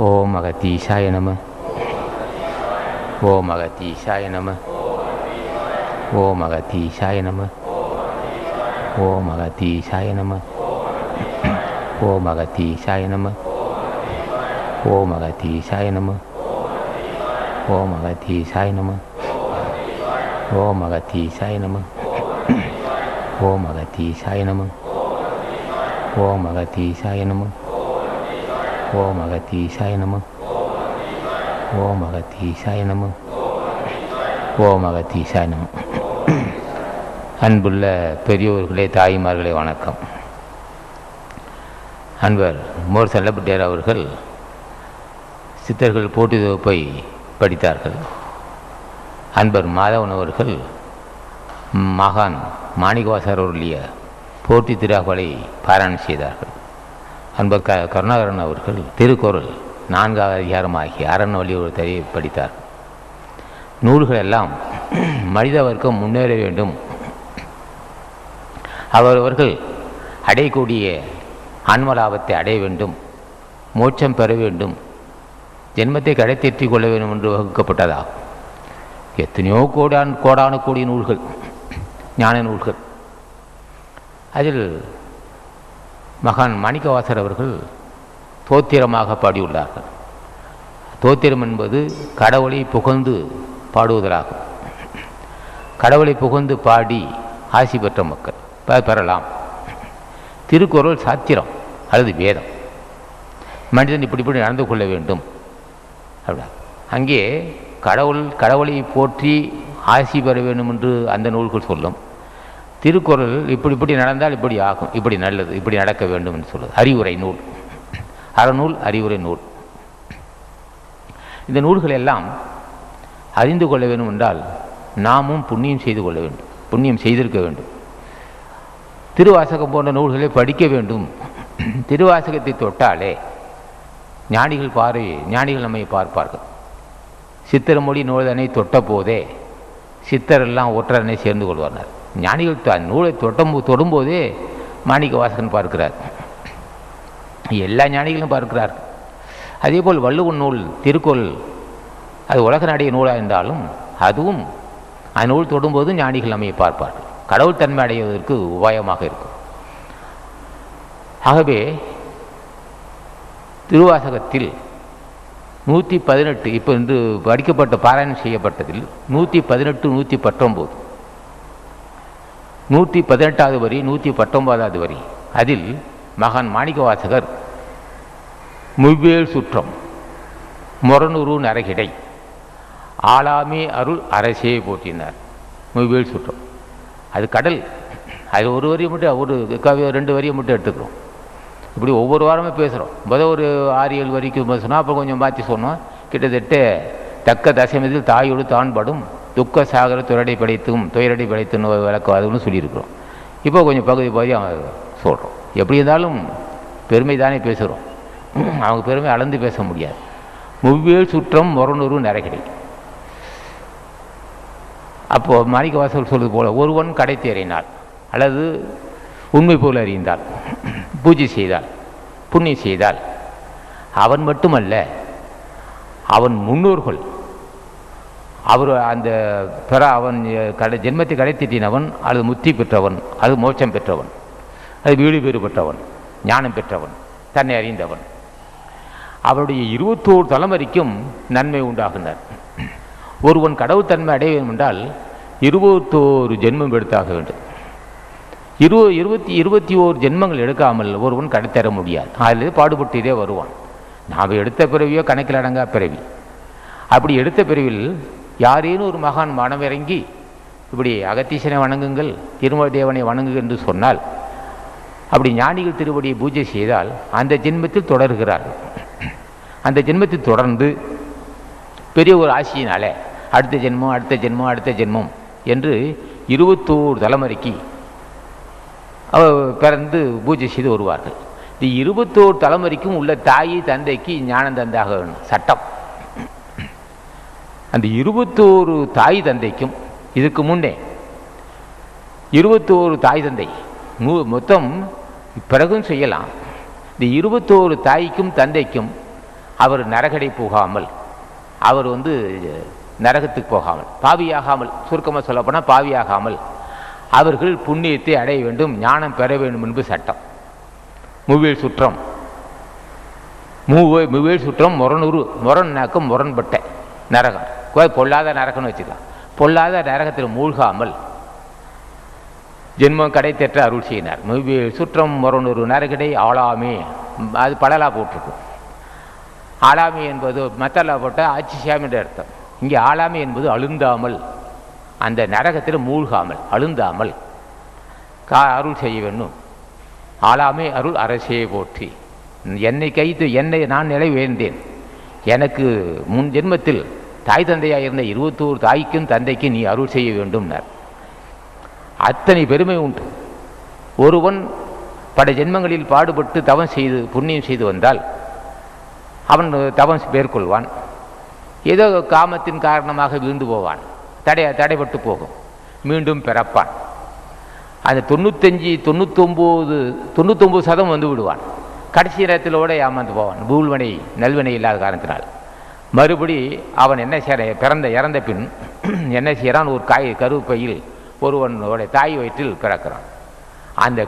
ஓம் அகத்தீசாய நம. ஓம் அகத்தீசாய நம. ஓம் அகத்தீசாய நம. ஓம் அகத்தீசாய நம. ஓம் அகத்தீசாய நம. ஓம் அகத்தீசாய நம. ஓம் அகத்தீசாய நம. ஓம் அகத்தீசாய நம. ஓம் அகத்தீசாய நம. ஓம் அகத்தீசாய நம. ஓம் அகத்தீசாய நம. ஓம் அகத்தீசாய நம. ஓம் அகத்தீசாய நம. அன்புள்ள பெரியோர்களே, தாய்மார்களே, வணக்கம். அன்பர் மோர் செல்லப்பட்டியார் அவர்கள் சித்தர்கள் போட்டி தொகுப்பை படித்தார்கள். அன்பர் மாதவன் அவர்கள் மகான் மாணிக்கவாசகர் அவருடைய போட்டி திருக்குறளை பாராயணம் செய்தார்கள். அன்பர் கருணாகரன் அவர்கள் திருக்குறள் 4வது அதிகாரமாகிய அரண் வலியுறுத்தலை படித்தார். நூல்கள் எல்லாம் மனித வர்க்கம் முன்னேற வேண்டும், அவரவர்கள் அடையக்கூடிய ஆன்ம லாபத்தை அடைய வேண்டும், மோட்சம் பெற வேண்டும், ஜென்மத்தை கடைத்தேற்றிக் கொள்ள வேண்டும் என்று வகுக்கப்பட்டதாகும். எத்தனையோ கோடான கோடி நூல்கள், ஞான நூல்கள். அதில் மகான் மாணிக்கவாசகர் அவர்கள் தோத்திரமாக பாடியுள்ளார்கள். தோத்திரம் என்பது கடவுளை புகழ்ந்து பாடுவதாகும். கடவுளை புகழ்ந்து பாடி ஆசி பெற்ற மக்கள் பெறலாம். திருக்குறள் சாத்திரம் அல்லது வேதம். மனிதன் இப்படி நடந்து கொள்ள வேண்டும் அப்படின்னா அங்கே கடவுளை போற்றி ஆசி பெற வேண்டும் என்று அந்த நூல்கள் சொல்லும். திருக்குறள் இப்படி நடந்தால் இப்படி ஆகும், இப்படி நல்லது, இப்படி நடக்க வேண்டும் என்று சொல்லுது. அறிவுரை நூல், அறநூல், அறிவுரை நூல். இந்த நூல்கள் எல்லாம் அறிந்து கொள்ள வேண்டும் என்றால் நாமும் புண்ணியம் செய்து கொள்ள வேண்டும், புண்ணியம் செய்திருக்க வேண்டும். திருவாசகம் போன்ற நூல்களை படிக்க வேண்டும். திருவாசகத்தை தொட்டாலே ஞானிகள் நம்மை பார்ப்பார்கள். சித்திரமொழி நூலதனை தொட்ட போதே சித்தரெல்லாம் ஒற்றனை சேர்ந்து கொள்வார்கள். ஞானிகள் நூலை தொடும்போதே மாணிக்கவாசகன் பார்க்கிறார், எல்லா ஞானிகளும் பார்க்கிறார். அதேபோல் வள்ளுவன் நூல் திருக்குறள் அது உலக நாடிய நூலாக இருந்தாலும் அதுவும் அந்த நூல் தொடும்போது ஞானிகள் நம்மை பார்ப்பார்கள். கடவுள் தன்மை அடைவதற்கு உபாயமாக இருக்கும். ஆகவே திருவாசகத்தில் 118 இப்போ இன்று படிக்கப்பட்ட பாராயணம் செய்யப்பட்டதில் 118, 119, 118வது வரி, 119வது வரி. அதில் மகான் மாணிக்கவாசகர் முவ்வேல் சுற்றம் முரணுரு நரகிடை ஆளாமே அருள் அரசே போற்றினார். முவ்வேல் சுற்றம் அது கடல். அது ஒரு வரியை மட்டும், ஒரு 2 வரியை மட்டும் எடுத்துக்கிறோம். இப்படி ஒவ்வொரு வாரமே பேசுகிறோம். ஒரு 6-7 வரைக்கு சொன்னால் அப்புறம் கொஞ்சம் மாற்றி சொன்னோம். கிட்டத்தட்ட தக்க தசமத்தில் தாயோடு தான் படும் துக்க சாகர துயரடை படைத்தும் விளக்காதுன்னு சொல்லியிருக்கிறோம். இப்போ கொஞ்சம் பகுதி சொல்கிறோம். எப்படி இருந்தாலும் பெருமை தானே பேசுகிறோம். அவங்க பெருமை அளந்து பேச முடியாது. முவ்வேல் சுற்றம் முரணுரு நரகிடை. அப்போது மாணிக்கவாசகர் சொல்வது போல, ஒருவன் கடை தேறினாள் அல்லது உண்மை போல் அறிந்தால், பூஜை செய்தால், புண்ணியம் செய்தால், அவன் மட்டுமல்ல, அவன் முன்னோர்கள், அந்த அவன் ஜென்மத்தை கடைத்திட்டினவன் அல்லது முத்தி பெற்றவன், அது மோட்சம் பெற்றவன், அது வீடு பேறு பெற்றவன், ஞானம் பெற்றவன், தன்னை அறிந்தவன், அவனுடைய 21 தலைமுறைக்கும் நன்மை உண்டாகினார். ஒருவன் கடவுள் தன்மை அடைய வேண்டும் என்றால் 21 ஜென்மம் எடுத்தாக வேண்டும். 21 ஜென்மங்கள் எடுக்காமல் ஒருவன் கடைத்தர முடியாது. அதில் பாடுபட்டே வருவான். நாம் எடுத்த பிறவியோ கணக்கில் அடங்கா பிறவி. அப்படி எடுத்த பிறவில் யாரேனும் ஒரு மகான் மனமிறங்கி இப்படி அகத்தீசனை வணங்குங்கள், திருமலை தேவனை வணங்குங்கள் என்று சொன்னால், அப்படி ஞானிகள் திருவடியை பூஜை செய்தால் அந்த ஜென்மத்தில் தொடர்கிறார். அந்த ஜென்மத்தில் தொடர்ந்து பெரிய ஒரு ஆசியினால அடுத்த ஜென்மம் என்று 21 தலைமுறைக்கு பிறந்து பூஜை செய்து வருவார்கள். இந்த 21 தலைமுறைக்கும் உள்ள தாய் தந்தைக்கு ஞானம் தந்தாக வேணும் சட்டம். அந்த 21 தாய் தந்தைக்கும் இதுக்கு முன்னே 21 தாய் தந்தை மொத்தம் பிறகும் செய்யலாம். இந்த 21 தாய்க்கும் தந்தைக்கும் அவர் நரகடை போகாமல், அவர் நரகத்துக்கு போகாமல், பாவியாகாமல், சுருக்கமாக சொல்லப்போனால் பாவியாகாமல் அவர்கள் புண்ணியத்தை அடைய வேண்டும், ஞானம் பெற வேண்டும் என்பது சட்டம். மூவேல் சுற்றம், மூவேல் சுற்றம் முரணூறு, முரண்னாக்கும் முரண்பட்ட நரகம், பொல்லாத நரகம்னு வச்சுக்கலாம். பொல்லாத நரகத்தில் மூழ்காமல் ஜென்மம் கடை தெற்ற அருள் செய்யினார். மூவேல் சுற்றம் முரணூறு நரகடை ஆளாமே, அது படலா போட்டிருக்கும். ஆளாமை என்பது மத்தலா போட்டால் ஆட்சிசாமி என்ற அர்த்தம். இங்கே ஆளாமை என்பது அழுந்தாமல், அந்த நரகத்தில் மூழ்காமல் அழுந்தாமல் அருள் செய்ய வேண்டும். ஆளாமை அருள் அரசே போற்றி. என்னை கைத்து என்னை நான் நிலை வேண்டேன். எனக்கு முன் ஜென்மத்தில் தாய் தந்தையாக இருந்த 21 தாய்க்கும் தந்தைக்கும் நீ அருள் செய்ய வேண்டும்னார். அத்தனை பெருமை உண்டு. ஒருவன் பல ஜென்மங்களில் பாடுபட்டு தவம் செய்து புண்ணியம் செய்து வந்தால் அவன் தவம் மேற்கொள்வான். ஏதோ காமத்தின் காரணமாக விழுந்து போவான், தடைபட்டு போகும், மீண்டும் பிறப்பான். அந்த 99% வந்து விடுவான். கடைசி நேரத்திலோடு ஏமாந்து போவான், பூல்வனை நல்வனை இல்லாத காரணத்தினால். மறுபடி அவன் என்ன செய்ய இறந்த பின் என்ன செய்கிறான், ஒரு கருப்பையில் ஒருவனோட தாய் வயிற்றில் பிறக்கிறான். அந்த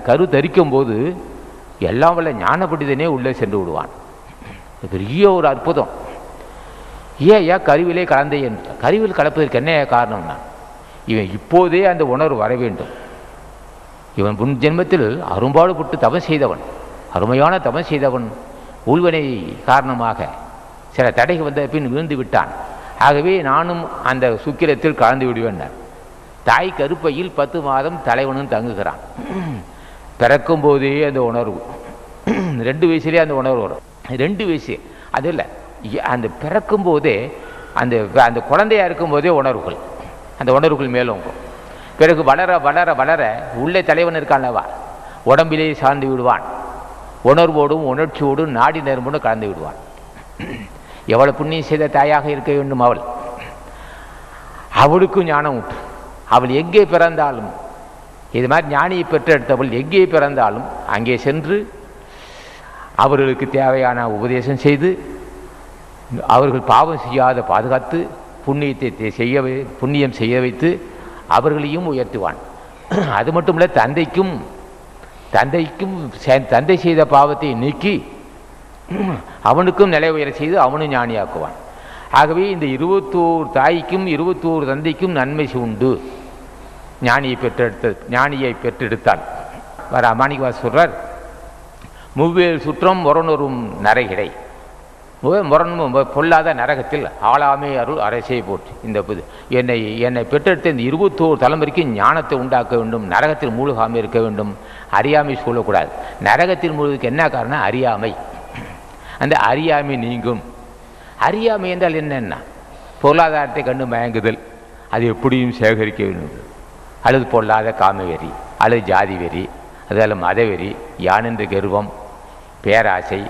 கரு தரிக்கும் போது எல்லாம் வல்ல ஞான பண்டிதனே உள்ளே சென்று விடுவான். பெரிய ஒரு அற்புதம். ஏன் கருவிலே கலந்தே என்று, கருவில் கலப்பதற்கு என்ன காரணம்னா, இவன் இப்போதே அந்த உணர்வு வர வேண்டும். இவன் முன் ஜென்மத்தில் அரும்பாடுபட்டு தவம் செய்தவன், அருமையான தவம் செய்தவன். உள்வனை காரணமாக சில தடைகள் வந்த பின் விழுந்து விட்டான். ஆகவே நானும் அந்த சுக்கிரத்தில் கலந்து விடுவேன். தாய் கருப்பையில் 10 மாதம் தலைவனும் தங்குகிறான். பிறக்கும் போதே அந்த உணர்வு, 2 வயசுலேயே அந்த உணர்வு வரும். 2 வயசு அது இல்லை, அந்த பிறக்கும் போதே அந்த குழந்தையா இருக்கும் போதே உணர்வுகள், அந்த உணர்வுகள் மேலோங்கும். பிறகு வளர வளர வளர உள்ளே தலைவன் இருக்கான்லவா, உடம்பிலே சார்ந்து விடுவான். உணர்வோடும் உணர்ச்சியோடும் நாடி நரம்போடும் கலந்து விடுவான். எவ்வளவு புண்ணியம் செய்த தாயாக இருக்க வேண்டும் அவள், அவளுக்கும் ஞானம் உண்டு. அவள் எங்கே பிறந்தாலும், இது மாதிரி ஞானியை பெற்றெடுத்தவள் எங்கே பிறந்தாலும் அங்கே சென்று அவர்களுக்கு தேவையான உபதேசம் செய்து, அவர்கள் பாவம் செய்யாத பாதுகாத்து, புண்ணியம் செய்ய வைத்து அவர்களையும் உயர்த்துவான். அது மட்டும் இல்லை, தந்தை செய்த பாவத்தை நீக்கி அவனுக்கும் நிலை உயர செய்து அவனும் ஞானியாக்குவான். ஆகவே இந்த 21 தாய்க்கும் 21 தந்தைக்கும் நன்மை உண்டு. ஞானியை பெற்றெடுத்தான். மாணிக்கவாசகர் சொல்றார், மூவேல் சுற்றம் முரணொரும் நரகிடை, பொல்லாத நரகத்தில் ஆளாமே அருள் அரசே போற்றி. இந்த என்னை பெற்றெடுத்த இந்த 21 தலைமுறைக்கு ஞானத்தை உண்டாக்க வேண்டும், நரகத்தில் மூழ்காமல் இருக்க வேண்டும், அறியாமை சொல்லக்கூடாது. நரகத்தில் மூழ்குக்கு என்ன காரணம்? அறியாமை. அந்த அறியாமை நீங்கும். அறியாமை என்றால் என்னென்னா, பொருளாதாரத்தை கண்டு மயங்குதல், அது எப்படியும் சேகரிக்க வேண்டும், அல்லது பொல்லாத காமவெறி, அல்லது ஜாதி வெறி, அதில் மதவெறி, யானென்று கர்வம், பேராசை,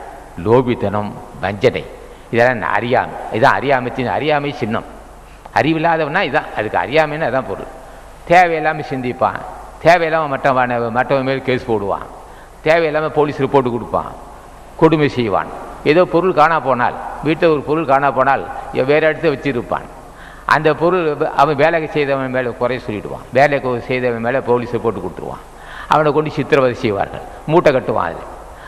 லோபித்தனம், வஞ்சனை, இதெல்லாம் அறியாமை. இதுதான் அறியாமை சின்னம். அறிவில்லாதவனா இதுதான், அதுக்கு அறியாமைன்னு அதான் பொருள். தேவையில்லாமல் சிந்திப்பான், தேவையில்லாமல் மற்றவன் மேல் கேஸ் போடுவான், தேவையில்லாமல் போலீஸ் ரிப்போர்ட்டு கொடுப்பான், கொடுமை செய்வான். ஏதோ பொருள் காணா போனால், வீட்டில் ஒரு பொருள் காணா போனால் வேறு இடத்த வச்சுருப்பான். அந்த பொருள் அவன் வேலை செய்தவன் மேலே குறை சொல்லிவிடுவான், வேலை செய்தவன் மேலே போலீஸ் ரிப்போர்ட்டு கொடுத்துருவான். அவனை கொண்டு சித்திரவதை செய்வார்கள், மூட்டை கட்டுவான். அது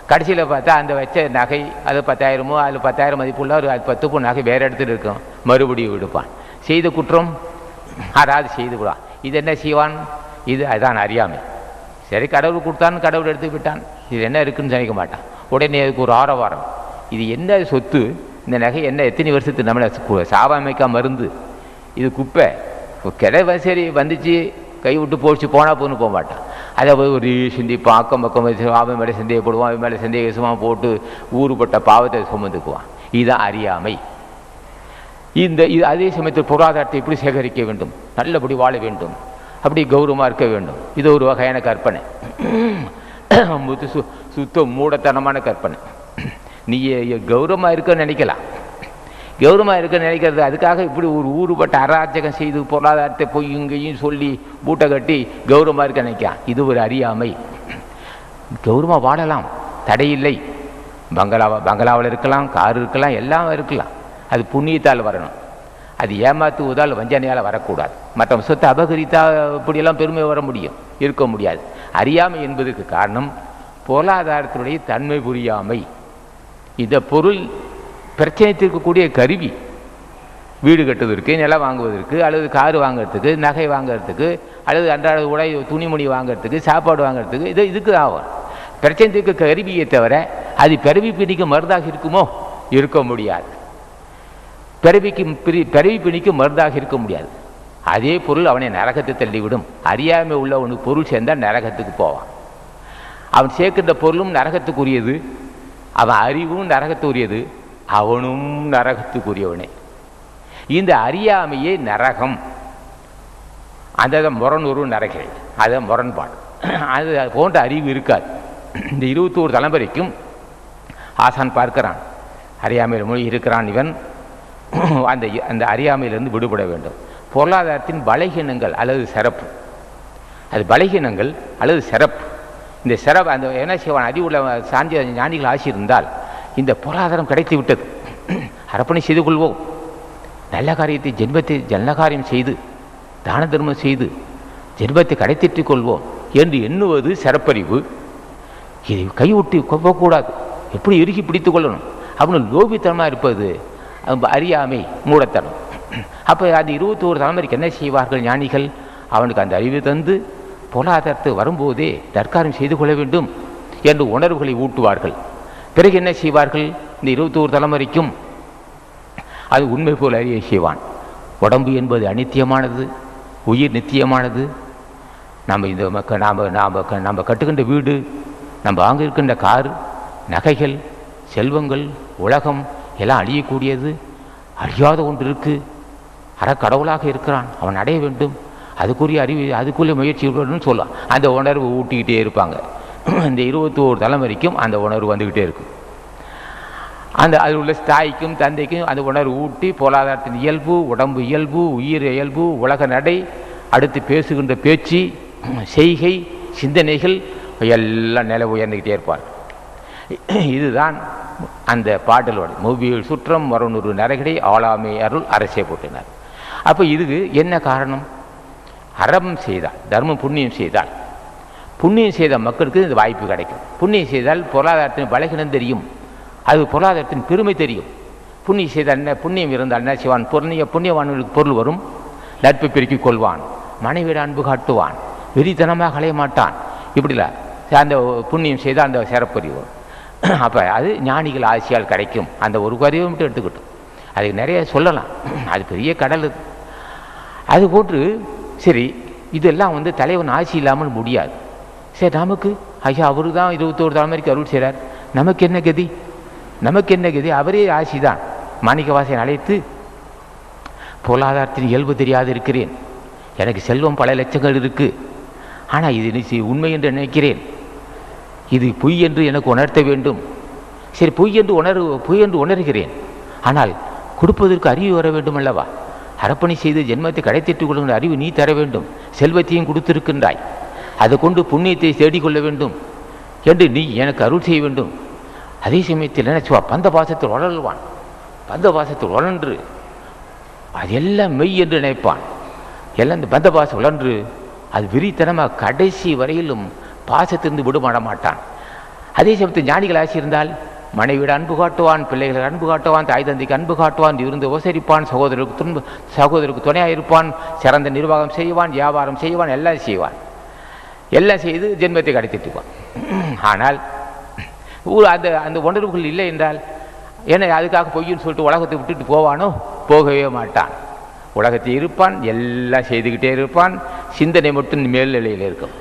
கடைசியில் பார்த்தா அந்த வச்ச நகை, அது 10,000 அதில் 10,000 மதிப்புள்ள ஒரு 10 பவுன் நகை வேறு இடத்துல இருக்கும், மறுபடியும் விடுப்பான். செய்த குற்றம் யாராவது செய்து விடுவான். இது என்ன செய்வான்? அதுதான் அறியாமை. சரி, கடவுள் கொடுத்தான்னு கடவுள் எடுத்து விட்டான், இது என்ன இருக்குன்னு நினைக்க மாட்டான். உடனே அதுக்கு ஒரு ஆரவாரம், இது என்ன சொத்து, இந்த நகை என்ன எத்தனை வருஷத்துக்கு நம்மளை சாவாமைக்கா மருந்து, இது குப்பை, கிடவை சரி வந்துச்சு கை விட்டு போச்சு போனால் போன்னு போக மாட்டான். அதை ஒரு சிந்திப்பான், அக்கம் பக்கம் அவன் மேலே சந்தேகப்படுவான், அவன் மேலே சந்தேகமாக போட்டு ஊறுபட்ட பாவத்தை சுமந்துக்குவான். இதுதான் அறியாமை. அதே சமயத்தில் பொருளாதாரத்தை எப்படி சேகரிக்க வேண்டும், நல்லபடி வாழ வேண்டும், அப்படி கௌரவமாக இருக்க வேண்டும், இது ஒரு வகையான கற்பனை, சுத்த மூடத்தனமான கற்பனை. நீ கௌரவமாக இருக்க நினைக்கலாம், கௌரவமாக இருக்க நினைக்கிறது, அதுக்காக இப்படி ஒரு ஊறுபட்ட அராஜகம் செய்து பொருளாதாரத்தை போய் இங்கேயும் சொல்லி மூட்டை கட்டி கௌரவமாக இருக்க நினைக்கலாம். இது ஒரு அறியாமை. கௌரவமாக வாழலாம், தடையில்லை, பங்களாவில் இருக்கலாம், கார் இருக்கலாம், எல்லாம் இருக்கலாம். அது புண்ணியத்தால் வரணும். அது ஏமாத்துவதால் வஞ்சனையால் வரக்கூடாது. மற்ற சொத்தை அபகரித்தா இப்படியெல்லாம் பெருமை வர முடியும், இருக்க முடியாது. அறியாமை என்பதற்கு காரணம் பொருளாதாரத்தினுடைய தன்மை புரியாமை. இந்த பொருள் பிரச்சனை தீர்க்கக்கூடிய கருவி. வீடு கட்டுவதற்கு, நிலம் வாங்குவதற்கு, அல்லது காரு வாங்கிறதுக்கு, நகை வாங்கிறதுக்கு, அல்லது அன்றாட உடை துணிமணி வாங்கிறதுக்கு, சாப்பாடு வாங்கிறதுக்கு, இதுக்கு ஆகும். பிரச்சனை தீர்க்க கருவியை தவிர அது பிறவி பிணிக்கு மருந்தாக இருக்குமோ? இருக்க முடியாது. பிறவி பிணிக்கு மருந்தாக இருக்க முடியாது. அதே பொருள் அவனை நரகத்தை தள்ளிவிடும். அறியாமை உள்ளவனுக்கு பொருள் சேர்ந்தால் நரகத்துக்கு போவான். அவன் சேர்க்கின்ற பொருளும் நரகத்துக்குரியது, அவன் அறிவும் நரகத்துக்குரியது, அவனும் நரகத்துக்குரியவனே. இந்த அறியாமையே நரகம். அந்த முரணுரு நரகை, அது முரண்பாடு. அது போன்ற அறிவு இருக்காது. இந்த 21 தலைமுறைக்கும் ஆசான் பார்க்கிறான், அறியாமையில் மொழி இருக்கிறான் இவன். அந்த அறியாமையிலிருந்து விடுபட வேண்டும். பொருளாதாரத்தின் பலகீனங்கள் அல்லது சிறப்பு, அது பலகீனங்கள் அல்லது சிறப்பு. இந்த சிறப்பு அந்த என்ன செய்வான், அறிவுள்ள சாந்திய ஞானிகள் ஆசியிருந்தால் இந்த பொருளாதாரம் கிடைத்து விட்டது, அரப்பணை செய்து கொள்வோம், நல்ல காரியத்தை ஜென்மத்தை நல்ல காரியம் செய்து தான தர்மம் செய்து ஜென்மத்தை கடைத்திட்டுக் கொள்வோம் என்று எண்ணுவது சிறப்பறிவு. இதை கைவிட்டு போகக்கூடாது, எப்படி இறுகி பிடித்து கொள்ளணும் அப்படின்னு லோபித்தனமாக இருப்பது அறியாமை, மூடத்தனம். அப்போ அந்த 21 தலைமுறைக்கு என்ன செய்வார்கள் ஞானிகள்? அவனுக்கு அந்த அறிவு தந்து பொருளாதாரத்தை வரும்போதே தற்காரம் செய்து கொள்ள வேண்டும் என்று உணர்வுகளை ஊட்டுவார்கள். பிறகு என்ன செய்வார்கள்? இந்த 21 தலைமுறைக்கும் அது உண்மை போல் அறிய செய்வான். உடம்பு என்பது அநித்தியமானது, உயிர் நித்தியமானது. நம்ம கட்டுகின்ற வீடு, நம்ம வாங்க இருக்கின்ற கார், நகைகள், செல்வங்கள், உலகம் எல்லாம் அழியக்கூடியது. அழியாத ஒன்று இருக்குது, அறக்கடவுளாக இருக்கிறான், அவன் அடைய வேண்டும், அதுக்குரிய அறிவு, அதுக்குரிய முயற்சி இருக்கணும்னு சொல்லலாம். அந்த உணர்வு ஊட்டிக்கிட்டே இருப்பாங்க. இந்த 21 தலைமுறைக்கும் அந்த உணர்வு வந்துக்கிட்டே இருக்கும். அதில் உள்ள தாய்க்கும் தந்தைக்கும் அந்த உணர்வு ஊட்டி பொருளாதாரத்தின் இயல்பு, உடம்பு இயல்பு, உயிர் இயல்பு, உலக நடை, அடுத்து பேசுகின்ற பேச்சு, செய்கை, சிந்தனைகள் எல்லாம் நிலை உயர்ந்துக்கிட்டே இருப்பார். இதுதான் அந்த பாடலோட மூவியில் சுற்றம் மரநூறு நரகடை ஆளாமை அருள் அரசே போட்டினார். அப்போ இதுக்கு என்ன காரணம்? அறம் செய்தால், தர்மம் புண்ணியம் செய்தால், புண்ணியம் செய்த மக்களுக்கு இந்த வாய்ப்பு கிடைக்கும். புண்ணியம் செய்தால் பொருளாதாரத்தின் பலகீனம் தெரியும், அது பொருளாதாரத்தின் பெருமை தெரியும். புண்ணியம் செய்தால் என்ன, புண்ணியம் இருந்தால் என்ன செய்வான்? புண்ணியவான்களுக்கு பொருள் வரும், நட்பு பெருக்கிக் கொள்வான், மனைவிட அன்பு காட்டுவான், வெறித்தனமாக அலைய மாட்டான். இப்படில அந்த புண்ணியம் செய்தால் அந்த சிறப்பறிவு. அப்போ அது ஞானிகள் ஆசியால் கிடைக்கும். அந்த ஒரு அறிவை மட்டும் எடுத்துக்கிட்டோம், அதுக்கு நிறைய சொல்லலாம், அது பெரிய கடல். அது போன்று சரி, இதெல்லாம் தலைவன் ஆசி இல்லாமல் முடியாது. சரி, நமக்கு ஐயா அவரு தான் 21 தலைமுறைக்கு அருள் செய்கிறார், நமக்கு என்ன கதி? நமக்கு என்ன கதி? அவரே ஆசி தான். மாணிக்கவாசகன் அழைத்து, பொருளாதாரத்தின் இயல்பு தெரியாது இருக்கிறேன், எனக்கு செல்வம் பல லட்சங்கள் இருக்குது, ஆனால் இது உண்மை என்று நினைக்கிறேன், இது பொய் என்று எனக்கு உணர்த்த வேண்டும். சரி, பொய் என்று உணர்கிறேன், ஆனால் கொடுப்பதற்கு அறிவு வர வேண்டும் அல்லவா? அரப்பணி செய்து ஜென்மத்தை கடைத்திட்டுக் கொள்கின்ற அறிவு நீ தர வேண்டும். செல்வத்தையும் கொடுத்திருக்கின்றாய், அதை கொண்டு புண்ணியத்தை தேடிக்கொள்ள வேண்டும் என்று நீ எனக்கு அருள் செய்ய வேண்டும். அதே சமயத்தில் நினைச்சுவா, பந்த பாசத்தில் உழல்வான், பந்த பாசத்தில் உழன்று அதெல்லாம் மெய் என்று நினைப்பான். எல்லாம் இந்த பந்த பாசம் உழன்று அது விரித்தனமாக கடைசி வரையிலும் பாசத்திலிருந்து விடுபட மாட்டான். அதே சமயத்தில் ஞானிகள் ஆசி இருந்தால் மனைவிட அன்பு காட்டுவான், பிள்ளைகளுக்கு அன்பு காட்டுவான், தாய் தந்தைக்கு அன்பு காட்டுவான், இருந்து உபசரிப்பான், சகோதரருக்கு துணையாக இருப்பான், சிறந்த நிர்வாகம் செய்வான், வியாபாரம் செய்வான், எல்லாம் செய்வான், எல்லாம் செய்து ஜென்மத்தை கடத்திட்டுவான். ஆனால் அந்த உணர்வுகள் இல்லை என்றால் என்ன, அதுக்காக பொய்ன்னு சொல்லிட்டு உலகத்தை விட்டுட்டு போவானோ? போகவே மாட்டான். உலகத்தை இருப்பான், எல்லாம் செய்துக்கிட்டே இருப்பான், சிந்தனை மட்டும் மேல்நிலையில் இருக்கும்.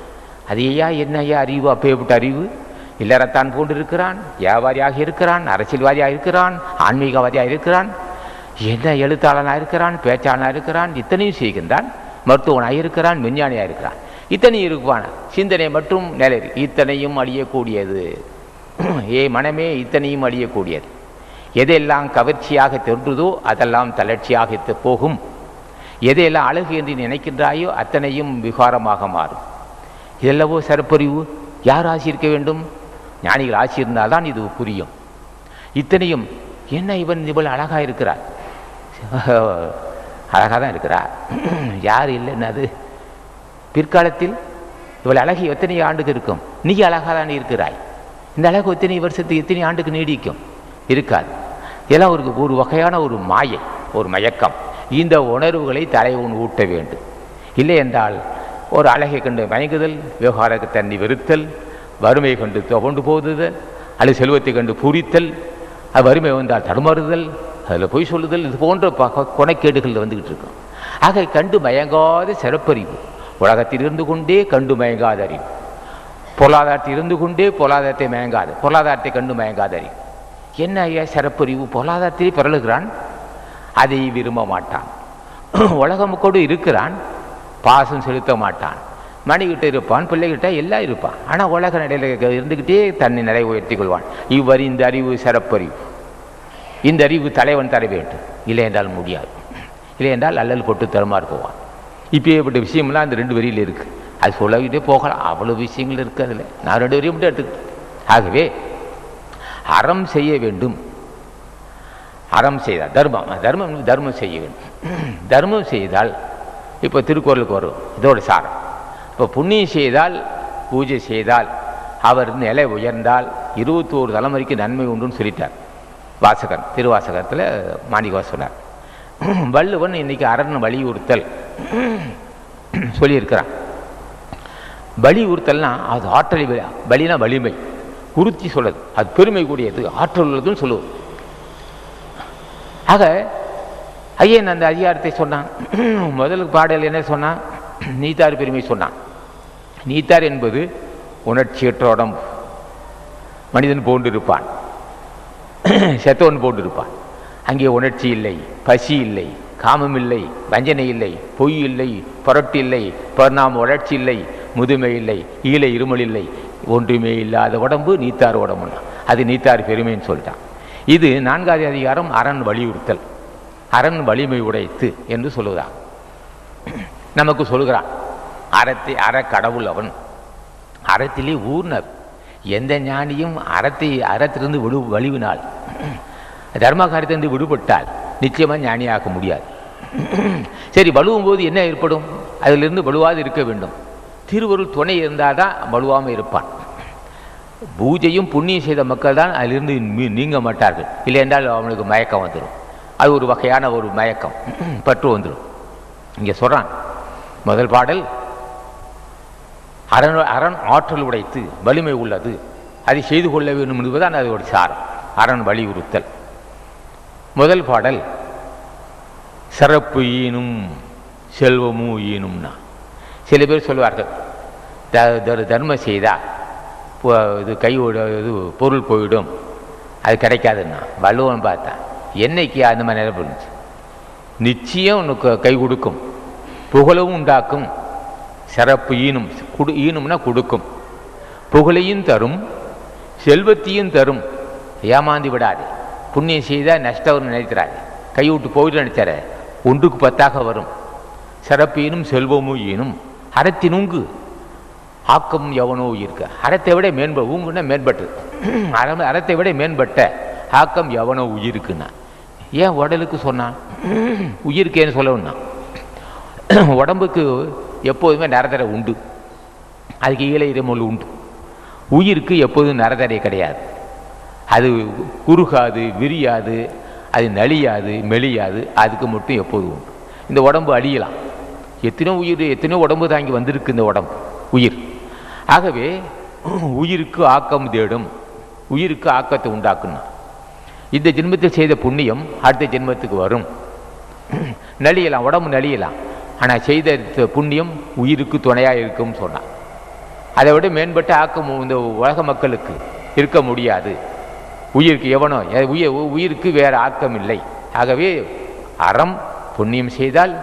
அது ஐயா என்ன ஐயா அறிவு, அப்பேற்பட்ட அறிவு. இல்லறத்தான் போன்று இருக்கிறான், வியாபாரியாக இருக்கிறான், அரசியல்வாதியாக இருக்கிறான், ஆன்மீகவாதியாக இருக்கிறான், என்ன எழுத்தாளனாக இருக்கிறான், பேச்சாளனாக இருக்கிறான், இத்தனையும் செய்கின்றான், மருத்துவனாக இருக்கிறான், விஞ்ஞானியாக இருக்கிறான், இத்தனையும் இருப்பான். சிந்தனை மற்றும் நிலை இத்தனையும் அழியக்கூடியது. மனமே இத்தனையும் அழியக்கூடியது. எதெல்லாம் கவர்ச்சியாக தோன்றுதோ அதெல்லாம் தளர்ச்சியாக போகும். எதையெல்லாம் அழகு என்று நினைக்கின்றாயோ அத்தனையும் விகாரமாக மாறும். இதெல்லவோ சிறப்பறிவு. யார் ஆசி இருக்க வேண்டும்? ஞானிகள் ஆசி இருந்தால்தான் இது புரியும். இத்தனையும் என்ன இவன் இவள் அழகாக இருக்கிறார், அழகாக தான் இருக்கிறார், யார் இல்லைன்னு அது பிற்காலத்தில் இவள் அழகி எத்தனை ஆண்டுக்கு இருக்கும், நீ அழகாக தான் இருக்கிறாய், இந்த அழகு எத்தனை வருஷத்துக்கு எத்தனை ஆண்டுக்கு நீடிக்கும், இருக்காது. இதெல்லாம் ஒரு வகையான ஒரு மாயை, ஒரு மயக்கம். இந்த உணர்வுகளை தலைவன் ஊட்ட வேண்டும். இல்லை என்றால் ஒரு அழகை கண்டு மயங்குதல், விவகாரத்தை தண்ணி வெறுத்தல், வறுமை கண்டு கொண்டு போதுதல், அல்லது செல்வத்தை கண்டு பூரித்தல், அது வறுமை வந்தால் தடுமாறுதல், அதில் பொய் சொல்லுதல், இது போன்ற கொனைக்கேடுகள் வந்துக்கிட்டு இருக்கோம். ஆக கண்டு மயங்காத சிறப்பறிவு, உலகத்தில் இருந்து கொண்டே கண்டு மயங்காத அறிவு, பொருளாதாரத்தில் இருந்து கொண்டே பொருளாதாரத்தை மயங்காது, பொருளாதாரத்தை கண்டு மயங்காத அறிவு. என்ன ஐயா சிறப்பறிவு? பொருளாதாரத்திலே பிறழுகிறான், அதை விரும்ப மாட்டான். உலக மக்களோடு இருக்கிறான், பாசம் செலுத்த மாட்டான், மணிக்கிட்ட இருப்பான், பிள்ளைகிட்ட எல்லாம் இருப்பான். ஆனால் உலக நிலையில் இருந்துக்கிட்டே தன்னை நிலை உயர்த்தி கொள்வான். இவ்வாறு இந்த அறிவு சிறப்பறிவு, இந்த அறிவு தலைவன் தர வேண்டும். இல்லை என்றால் முடியாது. இல்லை என்றால் அல்லல் போட்டு தருமாறு போவான். இப்பேற்பட்ட விஷயம்லாம் அந்த 2 வரியில் இருக்குது. அது சொல்லவிட்டே போகலாம், அவ்வளோ விஷயங்கள் இருக்குது அதில். நான் 2 வரியும் மட்டும் எடுத்துக்கிட்டேன். ஆகவே அறம் செய்ய வேண்டும். அறம் செய்தால் தர்மம் செய்ய வேண்டும். தர்மம் செய்தால் இப்போ திருக்குறளுக்கு வரும் இதோட சாரம். இப்போ புண்ணியம் செய்தால், பூஜை செய்தால், அவர் நிலை உயர்ந்தால் 21 தலைமுறைக்கு நன்மை உண்டுன்னு சொல்லிட்டார் வாசகன். திருவாசகத்தில் மாணிக்கவாசகர் சொன்னார். வள்ளுவன் இன்னைக்கு அரண் வலியுறுத்தல் சொல்லியிருக்கிறான். வலியுறுத்தல்னா அது ஆற்றல், வலினா வலிமை, உறுத்தி சொல்லுது, அது பெருமை கூடியது, ஆற்றல் உள்ளதுன்னு சொல்லுவது. ஆக ஐயன் அந்த அதிகாரத்தை சொன்னான். முதல் பாடல் என்ன சொன்னான்? நீத்தார் பெருமை சொன்னான். நீத்தார் என்பது உணர்ச்சியற்ற உடம்பு, மனிதன் போன்றிருப்பான், செத்தவன் போன்றிருப்பான். அங்கே உணர்ச்சி இல்லை, பசி இல்லை, காமம் இல்லை, வஞ்சனை இல்லை, பொய் இல்லை, புரட்டு இல்லை, பரிணாம வளர்ச்சி இல்லை, முதுமை இல்லை, ஈழை இருமல் இல்லை, ஒன்றுமே இல்லாத உடம்பு நீத்தார் உடம்புன்னா அது நீத்தார் பெருமைன்னு சொல்லிட்டான். இது 4வது அதிகாரம் அரண் வலியுறுத்தல், அரண் வலிமை உடைத்து என்று சொல்லுகிறான். நமக்கு சொல்லுகிறான் அறக்கடவுள் அவன், அறத்திலே ஊர்னர். எந்த ஞானியும் அறத்திலிருந்து வலிவினால், தர்ம காரியத்திலிருந்து விடுபட்டால் நிச்சயமாக ஞானியாக்க முடியாது. சரி, வலுவும் போது என்ன ஏற்படும்? அதிலிருந்து வலுவாது இருக்க வேண்டும். திருவருள் துணை இருந்தால் தான் வலுவாமல் இருப்பான். பூஜையும் புண்ணியம் செய்த மக்கள் தான் அதிலிருந்து நீங்க மாட்டார்கள். இல்லை என்றால் அவனுக்கு மயக்கம் வந்துடும். அது ஒரு வகையான ஒரு மயக்கம், பற்று வந்துடும். இங்கே சொல்கிறான் முதல் பாடல், அரண் ஆற்றல் உடைத்து வலிமை உள்ளது, அதை செய்து கொள்ள வேண்டும் என்பதுதான் அதோட சாரம், அரண் வலியுறுத்தல். முதல் பாடல் சிறப்பு ஈனும் செல்வமும் ஈனும்னா. சில பேர் சொல்லுவார்கள் தர்மம் செய்தால் இது இது பொருள் போயிடும், அது கிடைக்காதுன்னா. வள்ளுவன் பார்த்தா என்னைக்கு அந்த மாதிரி நிலைப்பு இருந்துச்சு. நிச்சயம் உனக்கு கை கொடுக்கும், புகழவும் உண்டாக்கும், சிறப்பு ஈனும், ஈனும்னா கொடுக்கும், புகழையும் தரும், செல்வத்தையும் தரும். ஏமாந்து விடாது. புண்ணியம் செய்தால் நஷ்டம் நினைக்கிறாரு, கை விட்டு போயிட்டு நினைச்சார, 1க்கு 10ஆக வரும். சிறப்பு ஈனும் செல்வமும் ஈனும் அறத்தினுங்கு ஆக்கம் எவனோ இருக்க. அறத்தை விட ஊங்குன்னா மேம்பட்டு, அறத்தை விட மேம்பட்ட ஆக்கம் எவனோ உயிருக்குன்னா. ஏன் உடலுக்கு சொன்னான்? உயிருக்கேன்னு சொல்லணும்னா, உடம்புக்கு எப்போதுமே நரதரை உண்டு, அதுக்கு ஈழை இருமல் உண்டு. உயிருக்கு எப்போதும் நரதரை கிடையாது. அது குறுகாது, விரியாது, அது நலியாது, மெலியாது, அதுக்கு மட்டும் எப்போதும் உண்டு. இந்த உடம்பு அழியலாம். எத்தனையோ உடம்பு தாங்கி வந்திருக்கு இந்த உடம்பு, உயிர். ஆகவே உயிருக்கு ஆக்கம் தேடும், உயிருக்கு ஆக்கத்தை உண்டாக்குன்னா. இந்த ஜென்மத்தில் செய்த புண்ணியம் அடுத்த ஜென்மத்துக்கு வரும். நலியலாம், உடம்பு நலியலாம், ஆனால் செய்த புண்ணியம் உயிருக்கு துணையாக இருக்கும்னு சொன்னான். அதை விட மேம்பட்ட ஆக்கம் இந்த உலக மக்களுக்கு இருக்க முடியாது. உயிருக்கு எவனோ உயிருக்கு வேறு ஆக்கம் இல்லை. ஆகவே அறம் புண்ணியம் செய்தால்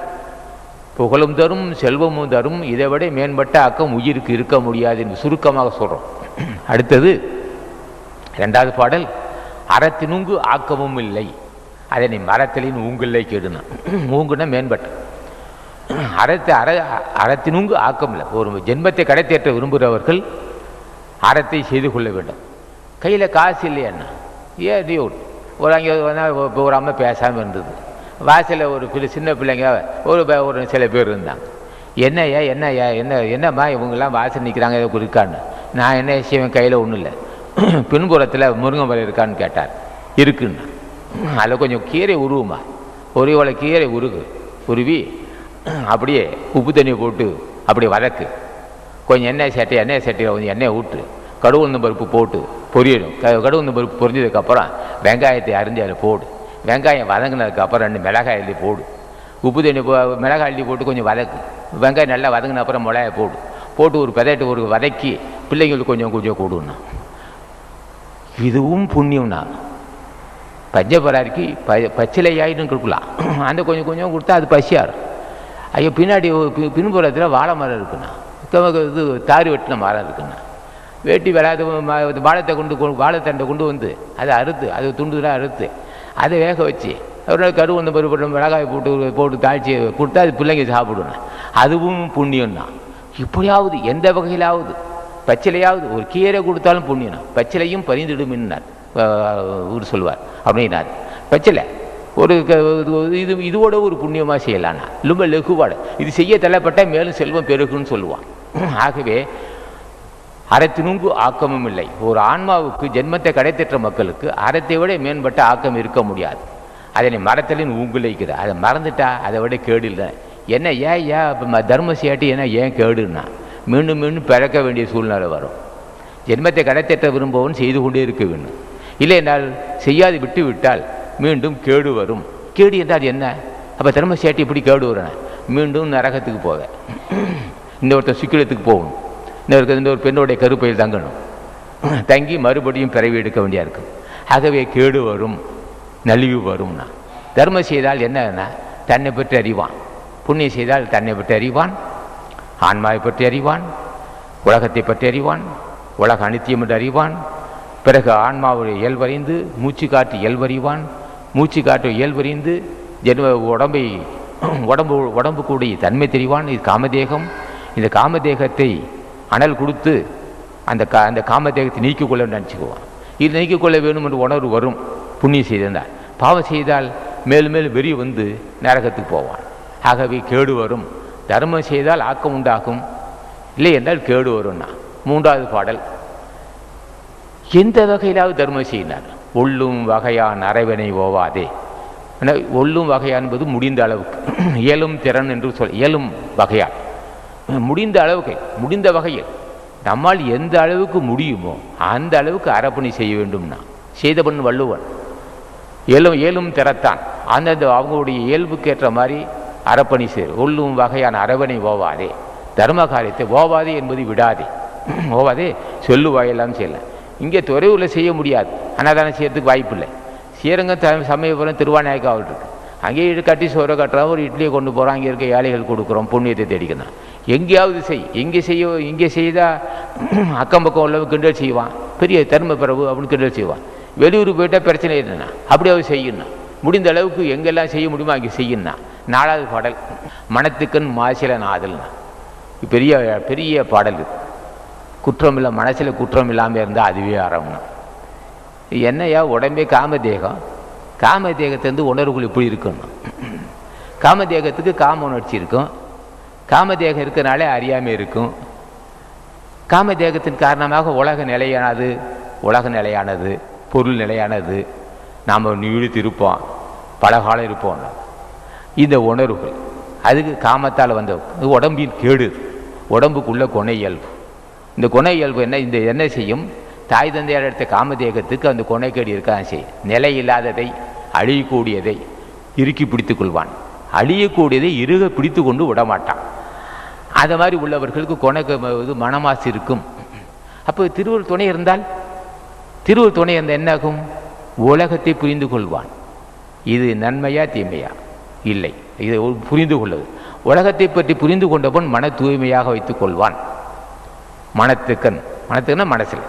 புகழும் தரும், செல்வமும் தரும். இதை விட மேம்பட்ட ஆக்கம் உயிருக்கு இருக்க முடியாது என்று சுருக்கமாக சொல்கிறோம். அடுத்தது 2வது பாடல், அறத்தினுங்கு ஆக்கமும் இல்லை, அதனை மரத்திலின் ஊங்கில்லை கேடுனா. ஊங்குன்னா மேம்பட்ட அறத்தினுங்கு ஆக்கம் இல்லை. ஒரு ஜென்மத்தை கடைத்தேற்ற விரும்புகிறவர்கள் அறத்தை செய்து கொள்ள வேண்டும். கையில் காசு இல்லையண்ணா, ஏன் டியூட் ஒரு அங்கே வந்தால் ஒரு அம்மா பேசாமல் இருந்தது. வாசலில் ஒரு சின்ன பிள்ளைங்க ஒரு சில பேர் இருந்தாங்க. என்னையா என்னம்மா இவங்கெல்லாம் வாசல் நிற்கிறாங்க ஏதோ இருக்கான்னு. நான் என்ன விஷயம் கையில் ஒன்றும் இல்லை, பின்புறத்தில் முருங்கை மரம் இருக்கான்னு கேட்டார். இருக்குன்னு. அதில் கொஞ்சம் கீரை உருவுமா, ஒரு இவ்வளோ கீரை உருவி அப்படியே உப்பு தண்ணியை போட்டு அப்படியே வதக்கு, கொஞ்சம் எண்ணெய் சட்டியில் கொஞ்சம் எண்ணெயை ஊற்று, கடுகு உளுந்தம் பருப்பு போட்டு பொரியணும். கடுகு உளுந்தம் பருப்பு பொரிஞ்சதுக்கப்புறம் வெங்காயத்தை அரிஞ்சு அதில் போடு. வெங்காயம் வதங்கினதுக்கப்புறம் 2 மிளகாய் அள்ளி போடு. உப்பு தண்ணி மிளகாய் அள்ளி போட்டு கொஞ்சம் வதக்கு. வெங்காயம் நல்லா வதங்கின அப்புறம் மிளகாயை போட்டு ஒரு ஒரு வதக்கி பிள்ளைங்களுக்கு கொஞ்சம் கொடுன்னா. இதுவும் புண்ணியம்னா. பஞ்சபராரிக்கு பச்சிலையாயின்னு கொடுக்கலாம், அந்த கொஞ்சம் கொடுத்தா அது பசியார். ஐயோ பின்னாடி பின்புறத்தில் வாழை மரம் இருக்குண்ணா, இது தாரி வெட்டின மரம் இருக்குண்ணா. வெட்டி விளாது வாழைத்தண்டை கொண்டு வந்து அதை அறுத்து, அது துண்டுலாம் அறுத்து அதை வேக வச்சு ஒரு நாள் கருவு வந்து பருப்பு மிளகாய் போட்டு தாழ்ச்சி கொடுத்தா அது பிள்ளைங்க சாப்பிடணும். அதுவும் புண்ணியம்னா. இப்படியாவது எந்த வகையிலாவது பச்சிலையாவது ஒரு கீரை கொடுத்தாலும் புண்ணியம். பச்சிலையும் பரிந்துடுமின்னார் ஊர் சொல்வார் அப்படின்னார். பச்சிலை ஒரு இதோட ஒரு புண்ணியமாக செய்யலான்னா ரொம்ப லகுவாடு. இது செய்ய தள்ளப்பட்டால் மேலும் செல்வம் பெருகுன்னு சொல்லுவான். ஆகவே அறத்தினுங்கு ஆக்கமும் இல்லை. ஒரு ஆன்மாவுக்கு ஜென்மத்தை கடைத்தற்ற மக்களுக்கு அறத்தை விட மேம்பட்ட ஆக்கம் இருக்க முடியாது. அதனை மரத்திலின் ஊங்குலைக்கிற அதை மறந்துட்டா அதை விட கேடு இல்லை. என்ன ஏன் தர்ம செய்யாட்டி ஏன் கேடுன்னா மீண்டும் பிறக்க வேண்டிய சூழ்நிலை வரும். ஜென்மத்தை கடைத்தற்ற விரும்பவும் செய்து கொண்டே இருக்க வேண்டும். இல்லை என்றால் செய்யாது விட்டு விட்டால் மீண்டும் கேடு வரும். கேடு என்றால் என்ன? அப்போ தர்ம செய்யாட்டி இப்படி கேடு வரணும், மீண்டும் நரகத்துக்கு போவேன், இன்னொருத்தர் சுக்கிரத்துக்கு போகணும், இந்த ஒரு பெண்ணுடைய கருப்பையில் தங்கணும், தங்கி மறுபடியும் பிறவி எடுக்க வேண்டியா இருக்கும். ஆகவே கேடு வரும், நலிவு வரும்னா. தர்மம் செய்தால் என்னன்னா தன்னை பற்றி அறிவான், புண்ணியம் செய்தால் தன்னை பற்றி அறிவான், ஆன்மாவை பற்றி அறிவான், உலகத்தை பற்றி அறிவான், உலக அனித்தியம் என்று அறிவான். பிறகு ஆன்மாவுடைய இயல்பறிந்து மூச்சு காற்று இயல்பறிவான், மூச்சு காற்று இயல்பறிந்து உடம்பு கூடிய தன்மை தெரிவான். இது காமதேகம். இந்த காமதேகத்தை அனல் கொடுத்து அந்த காமதேகத்தை நீக்கிக்கொள்ள நினச்சிக்குவான். இது நீக்கிக்கொள்ள வேணும் என்று உணர்வு வரும். புண்ணியம் செய்திருந்தால். பாவம் செய்தால் மேலும் மேலும் வெறி வந்து நரகத்துக்கு போவான். ஆகவே கேடு வரும். தர்மம் செய்தால் ஆக்கம் உண்டாகும், இல்லை என்றால் கேடு வரும்னா. 3வது பாடல். எந்த வகையிலாவது தர்மம் செய்யினார். ஒள்ளும் வகையான் அரைவனை ஓவாதே. ஒள்ளும் வகையான் என்பது முடிந்த அளவுக்கு, இயலும் திறன் என்று இயலும் வகையால் முடிந்த அளவுக்கு, முடிந்த வகையில் நம்மால் எந்த அளவுக்கு முடியுமோ அந்த அளவுக்கு அறப்பணி செய்ய வேண்டும்னா செய்தபன் வள்ளுவன். இயலும் திறத்தான் அந்த அவங்களுடைய இயல்புக்கு ஏற்ற மாதிரி அறப்பணி செய்ய. ஒள்ளும் வகையான அறவனை ஓவாதே. தர்ம காரியத்தை ஓவாதே என்பது விடாதே. ஓவாதே சொல்லுவாயெல்லாம் செய்யலாம். இங்கே துறையூரில் செய்ய முடியாது, அன்னதானம் செய்யறதுக்கு வாய்ப்பு இல்லை. ஸ்ரீரங்கம் சமயபுரம் திருவாநாயக்காவல் இருக்கு, அங்கேயே கட்டி சோறை கட்டுறோம், ஒரு இட்லியை கொண்டு போகிறோம், அங்கே இருக்க ஏழைகள் கொடுக்குறோம், புண்ணியத்தை தேடிக்கணும். எங்கேயாவது இங்கே செய்தால் அக்கம் பக்கம் உள்ளவங்க கிண்டல் செய்வான், பெரிய தர்ம பிறகு அப்படின்னு கிண்டல் செய்வான். வெளியூர் போயிட்டால் பிரச்சனை இல்லைண்ணா, அப்படியாவது செய்யணும். முடிந்த அளவுக்கு எங்கெல்லாம் செய்ய முடியுமோ அங்கே செய்யணும்னா. 4வது பாடல். மனத்துக்கண் மாசில நாதல்னா. பெரிய பெரிய பாடல். குற்றம் இல்லை, மனசில் குற்றம் இல்லாமல் இருந்தால் அதுவே அறம்னா. என்னையா உடம்பே காமதேகம், காமதேகத்திலேருந்து உணர்வுகள் இப்படி இருக்கணும். காமதேகத்துக்கு காம உணர்ச்சி இருக்கும், காமதேகம் இருக்கிறனாலே அறியாமல் இருக்கும். காமதேகத்தின் காரணமாக உலக நிலையானது, பொருள் நிலையானது, நாம் நீடித்து இருப்போம், பல காலம் இருப்போம். இந்த உணர்வுகள் அதுக்கு காமத்தால் வந்த உடம்பின் கேடு, உடம்புக்குள்ள குண இயல்பு. இந்த குண இயல்பு என்ன செய்யும்? தாய் தந்தையார் எடுத்த காமதேகத்துக்கு அந்த குணைக்கேடு இருக்காதான் செய்யும். நிலை இல்லாததை, அழியக்கூடியதை இறுக்கி பிடித்து கொள்வான், அழியக்கூடியதை இறுக பிடித்து கொண்டு விடமாட்டான். அது மாதிரி உள்ளவர்களுக்கு குணக்கு மனமாசு இருக்கும். அப்போ திருவள்ளுவர் துணை இருந்தால், திருவள்ளுவர் துணை இருந்தால் என்னாகும்? உலகத்தை புரிந்து கொள்வான். இது நன்மையா தீமையா? இல்லை, இதை புரிந்து கொள்வது. உலகத்தை பற்றி புரிந்து கொண்டவன் மன தூய்மையாக வைத்துக் கொள்வான். மனத்துக்குன்னா மனசில்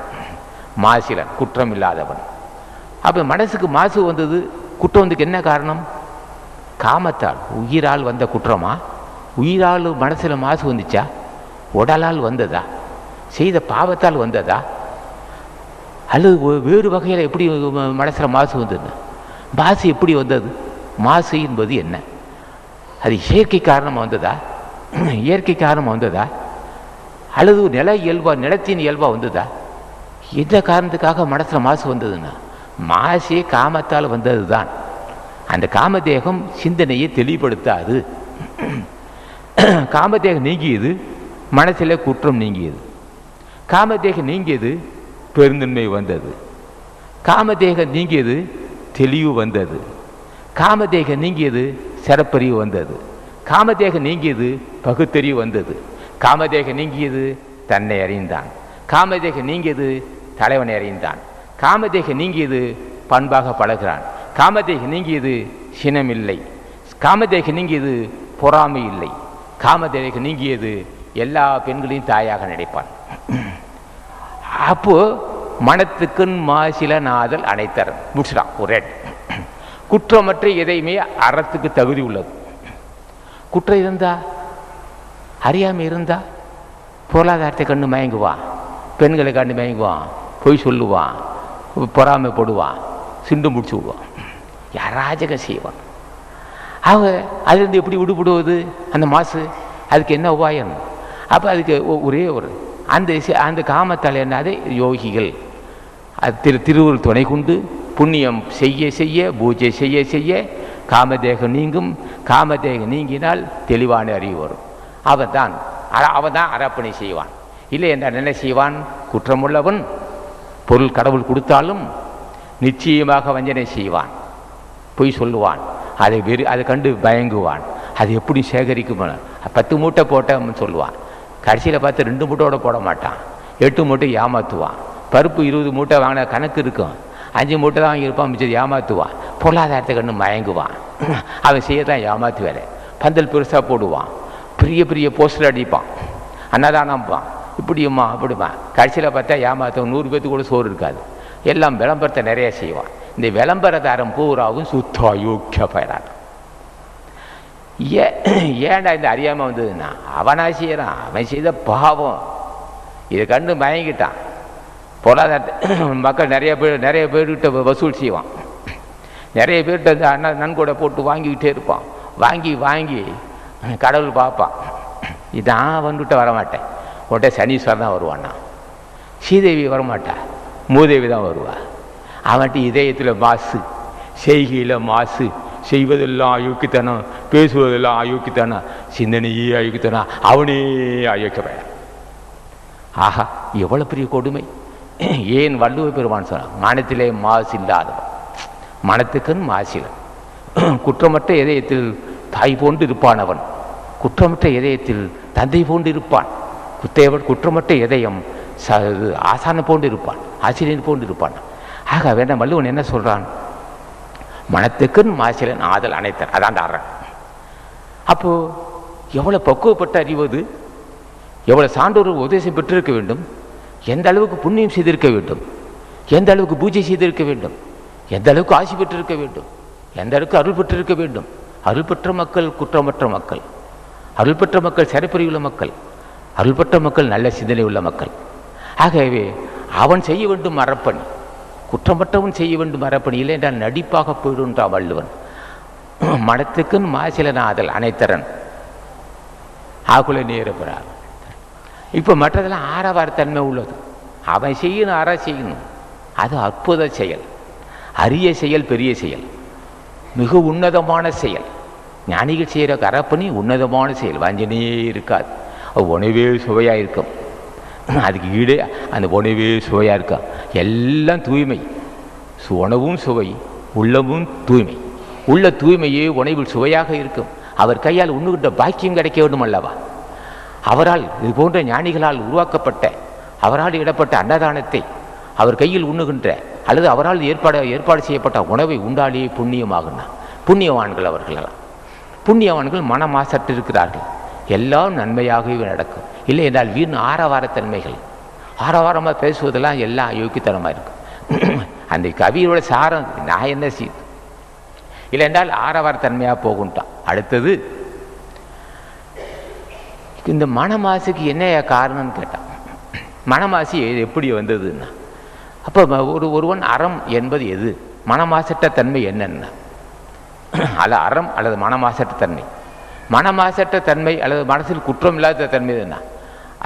மாசிலன், குற்றம் இல்லாதவன். அப்போ மனசுக்கு மாசு வந்தது, குற்றம் வந்ததுக்கு என்ன காரணம்? காமத்தால், உயிரால் வந்த குற்றமா? உயிரால் மனசில் மாசு வந்துச்சா? உடலால் வந்ததா? செய்த பாவத்தால் வந்ததா? அல்லது வேறு வகையில் எப்படி மனசில் மாசு வந்தது? மாசு எப்படி வந்தது? மாசு என்பது என்ன? அது இயற்கை காரணமாக வந்ததா? இயற்கை காரணமாக வந்ததா? அல்லது நிலத்தின் இயல்பாக வந்ததா? எந்த காரணத்துக்காக மனசில் மாசு வந்ததுன்னா, மாசே காமத்தால் வந்தது தான். அந்த காமதேகம் சிந்தனையை தெளிவுபடுத்தாது. காமதேகம் நீங்கியது, மனசில் குற்றம் நீங்கியது. காமதேகம் நீங்கியது, பெருந்தன்மை வந்தது. காமதேகம் நீங்கியது, தெளிவு வந்தது. காமதேகம் நீங்கியது, சிறப்பறிவு வந்தது. காமதேகம் நீங்கியது, பகுத்தறிவு வந்தது. காமதேகம் நீங்கியது, தன்னை அறிந்தான். காமதேகம் நீங்கியது, தலைவனை அறிந்தான். காமதேகம் நீங்கியது, பண்பாக பழகிறான். காமதேகம் நீங்கியது, சினமில்லை. காமதேகம் நீங்கியது, பொறாமை இல்லை. காமதேகம் நீங்கியது, எல்லா பெண்களையும் தாயாக நினைப்பான். அப்போ மனத்துக்குன் மாசில நாதல் அனைத்தரன் முடிச்சிடான் ஒரு ரேட். குற்றமற்ற எதையுமே அறத்துக்கு தகுதி உள்ளது. குற்றம் இருந்தா, அறியாமை இருந்தா, பொருளாதாரத்தை கண்டு மயங்குவான், பெண்களை கண்டு மயங்குவான், பொய் சொல்லுவான், பொறாமைப்படுவான், சிண்டு முடிச்சு விடுவான், யாராஜகம் செய்வான். அவ அதுலேருந்து எப்படி விடுபடுவது? அந்த மாசு அதுக்கு என்ன உபாயம்? அப்போ அதுக்கு ஒரே ஒரு அந்த காமத்தால் என்னது? யோகிகள் அது திருவுருள் துணை கொண்டு புண்ணியம் செய்ய செய்ய, பூஜை செய்ய செய்ய காமதேகம் நீங்கும். காமதேகம் நீங்கினால் தெளிவான அறிவு வரும். அவன் தான் அறப்பணி செய்வான். இல்லை என்றால் என்ன செய்வான்? குற்றமுள்ளவன் பொருள் கடவுள் கொடுத்தாலும் நிச்சயமாக வஞ்சனை செய்வான், பொய் சொல்லுவான், அதை கண்டு பயங்குவான். அது எப்படி சேகரிக்கும்? 10 மூட்டை போட்டன்னு சொல்லுவான், கடைசியில் பார்த்து 2 மூட்டையோட போட மாட்டான், 8 மூட்டை ஏமாற்றுவான். பருப்பு 20 மூட்டை வாங்கின கணக்கு இருக்கும், 5 மூட்டை தான் வாங்கியிருப்பான், மிச்சம் ஏமாற்றுவான். பொருளாதாரத்தை கண்டு மயங்குவான். அவன் செய்யத்தான் ஏமாத்து வேலை. பந்தல் பெருசாக போடுவான், பெரிய பெரிய போஸ்டர் அடிப்பான், அன்னதானம்பான், இப்படியுமா அப்படிமா. கடைசியில் பார்த்தா ஏமாத்தவன் 100 பேர்த்துக்கு கூட சோறு இருக்காது. எல்லாம் விளம்பரத்தை நிறைய செய்வான். இந்த விளம்பரதாரம் பூராவும் சுத்த யோக்கிய பயிரான். ஏன்டா இந்த அறியாமல் வந்ததுன்னா, அவனா செய்யறான், அவன் செய்த பாவம். இதை கண்டு மயங்கிட்டான். பொருளாதாரத்தை மக்கள் நிறைய பேர்கிட்ட வசூல் செய்வான். நிறைய பேர்கிட்ட அந்த நன்கொடை போட்டு வாங்கிக்கிட்டே இருப்பான். வாங்கி கடவுள் பார்ப்பான், இதான் வந்துவிட்ட வரமாட்டேன். உடனே சனீஸ்வரன் தான் வருவான்னா, ஸ்ரீதேவி வரமாட்டா, மூதேவி தான் வருவா. அவன்ட்டு இதயத்தில் மாசு, செய்கையில் மாசு, செய்வதெல்லாம் அயோக்கித்தனம், பேசுவதெல்லாம் அயோக்கித்தனம், சிந்தனையே அயோக்கித்தனம், அவனே அயோக்கியப்பட. ஆஹா, எவ்வளோ பெரிய கொடுமை! ஏன் வள்ளுவ பெருமான் சொன்னான், மனத்திலே மாசு இல்லாதவன் மனத்துக்குன்னு மாசில. குற்றமற்ற இதயத்தில் தாய் போன்று இருப்பான் அவன், குற்றமற்ற இதயத்தில் தந்தை போன்று இருப்பான். குற்றமற்ற இதயம் ஆசான போன்று இருப்பான், ஆசிரியன் போன்று இருப்பான். ஆக வேண்டாம், வள்ளுவன் என்ன சொல்றான்? மனத்துக்குன்னு மாசிலன் ஆதல் அனைத்தன், அதான் ஆடுறான். அப்போ எவ்வளவு பக்குவப்பட்ட அறிவது, எவ்வளவு சான்றோர் உபதேசம் பெற்றிருக்க வேண்டும், எந்த அளவுக்கு புண்ணியம் செய்திருக்க வேண்டும், எந்த அளவுக்கு பூஜை செய்திருக்க வேண்டும், எந்த அளவுக்கு ஆசி பெற்றிருக்க வேண்டும், எந்த அளவுக்கு அருள் பெற்றிருக்க வேண்டும். அருள் பெற்ற மக்கள் குற்றமற்ற மக்கள், அருள் பெற்ற மக்கள் சிறப்பறிவுள்ள மக்கள், அருள் பெற்ற மக்கள் நல்ல சிந்தனை உள்ள மக்கள். ஆகவே அவன் செய்ய வேண்டும் அறப்பணி, குற்றமற்றவன் செய்ய வேண்டும் அறப்பணி. இல்லை என்றால் நடிப்பாக போயிடுன்றான் வள்ளுவன். மனத்துக்குன்னு மாசிலனாதல் அனைத்தரன் ஆகுல நேரப்பெறார். இப்போ மற்றதெல்லாம் ஆரவாரத்தன்மை உள்ளது. அவன் செய்யணும், அற செய்யணும், அது அற்புத செயல், அரிய செயல், பெரிய செயல், மிக உன்னதமான செயல். ஞானிகள் செய்கிற அறப்பணி உன்னதமான செயல், வஞ்சனையே இருக்காது. உணவே சுவையாக இருக்கும், அதுக்கு ஈடு அந்த உணவே சுவையாக இருக்கும். எல்லாம் தூய்மை, உணவும் சுவை, உள்ளமும் தூய்மை. உள்ள தூய்மையே உணவில் சுவையாக இருக்கும். அவர் கையால் உண்ணுகின்ற பாக்கியம் கிடைக்க வேண்டும் அல்லவா? அவரால், இது போன்ற ஞானிகளால் உருவாக்கப்பட்ட, அவரால் இடப்பட்ட அன்னதானத்தை அவர் கையில் உண்ணுகின்ற அல்லது அவரால் ஏற்பாடு செய்யப்பட்ட உணவை உண்டாலேயே புண்ணியமாகுனா புண்ணியவான்கள் அவர்களெல்லாம். புண்ணியவான்கள் மனமாசற்று இருக்கிறார்கள், எல்லாம் நன்மையாகவே நடக்கும். இல்லை என்றால் வீண் ஆரவாரத்தன்மைகள், ஆரவாரமாக பேசுவதெல்லாம் எல்லாம் அயோக்கியத்தனமாக இருக்கும். அந்த கவியோட சாரம் நான் என்ன செய்யுது, இல்லை என்றால் ஆரவாரத்தன்மையாக போகும்ட்டான். அடுத்தது இந்த மனமாசுக்கு என்ன காரணம்னு கேட்டான். மனமாசி எப்படி வந்ததுன்னா, அப்போ ஒருவன் அறம் என்பது எது? மனமாசற்ற தன்மை என்னென்ன? அல்ல அறம் அல்லது மனமாசற்ற தன்மை. மனமாசற்ற தன்மை அல்லது மனசில் குற்றம் இல்லாத தன்மை என்ன?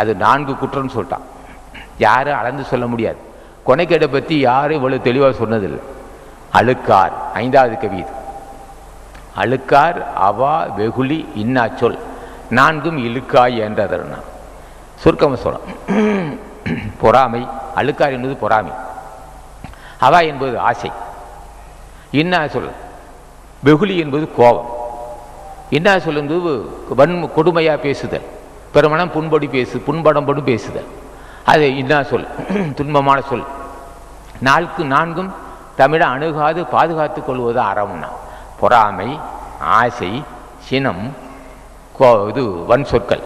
அது 4 குற்றம்னு சொல்லிட்டான். யாரும் அளந்து சொல்ல முடியாது. கொனைக்கேடை பற்றி யாரும் இவ்வளவு தெளிவாக சொன்னதில்லை. அழுக்கார் 5வது கவி இது. அழுக்கார் அவா வெகுளி இன்னா சொல் 4ம் இழுக்காய் என்றதர்னா சுருக்கமாக சொல்ல. பொறாமை, அழுக்கார் என்பது பொறாமை, அவா என்பது ஆசை, இன்னா சொல் வெகுளி என்பது கோபம், இன்னா சொல் என்பது கொடுமையாக பேசுதல், பெருமனம் புண்படம்படி பேசுதல், அது இன்னா சொல், துன்பமான சொல். 4ம் தமிழை அணுகாது பாதுகாத்து கொள்வது அறம்னா. பொறாமை, ஆசை, சினம், வன் சொற்கள்,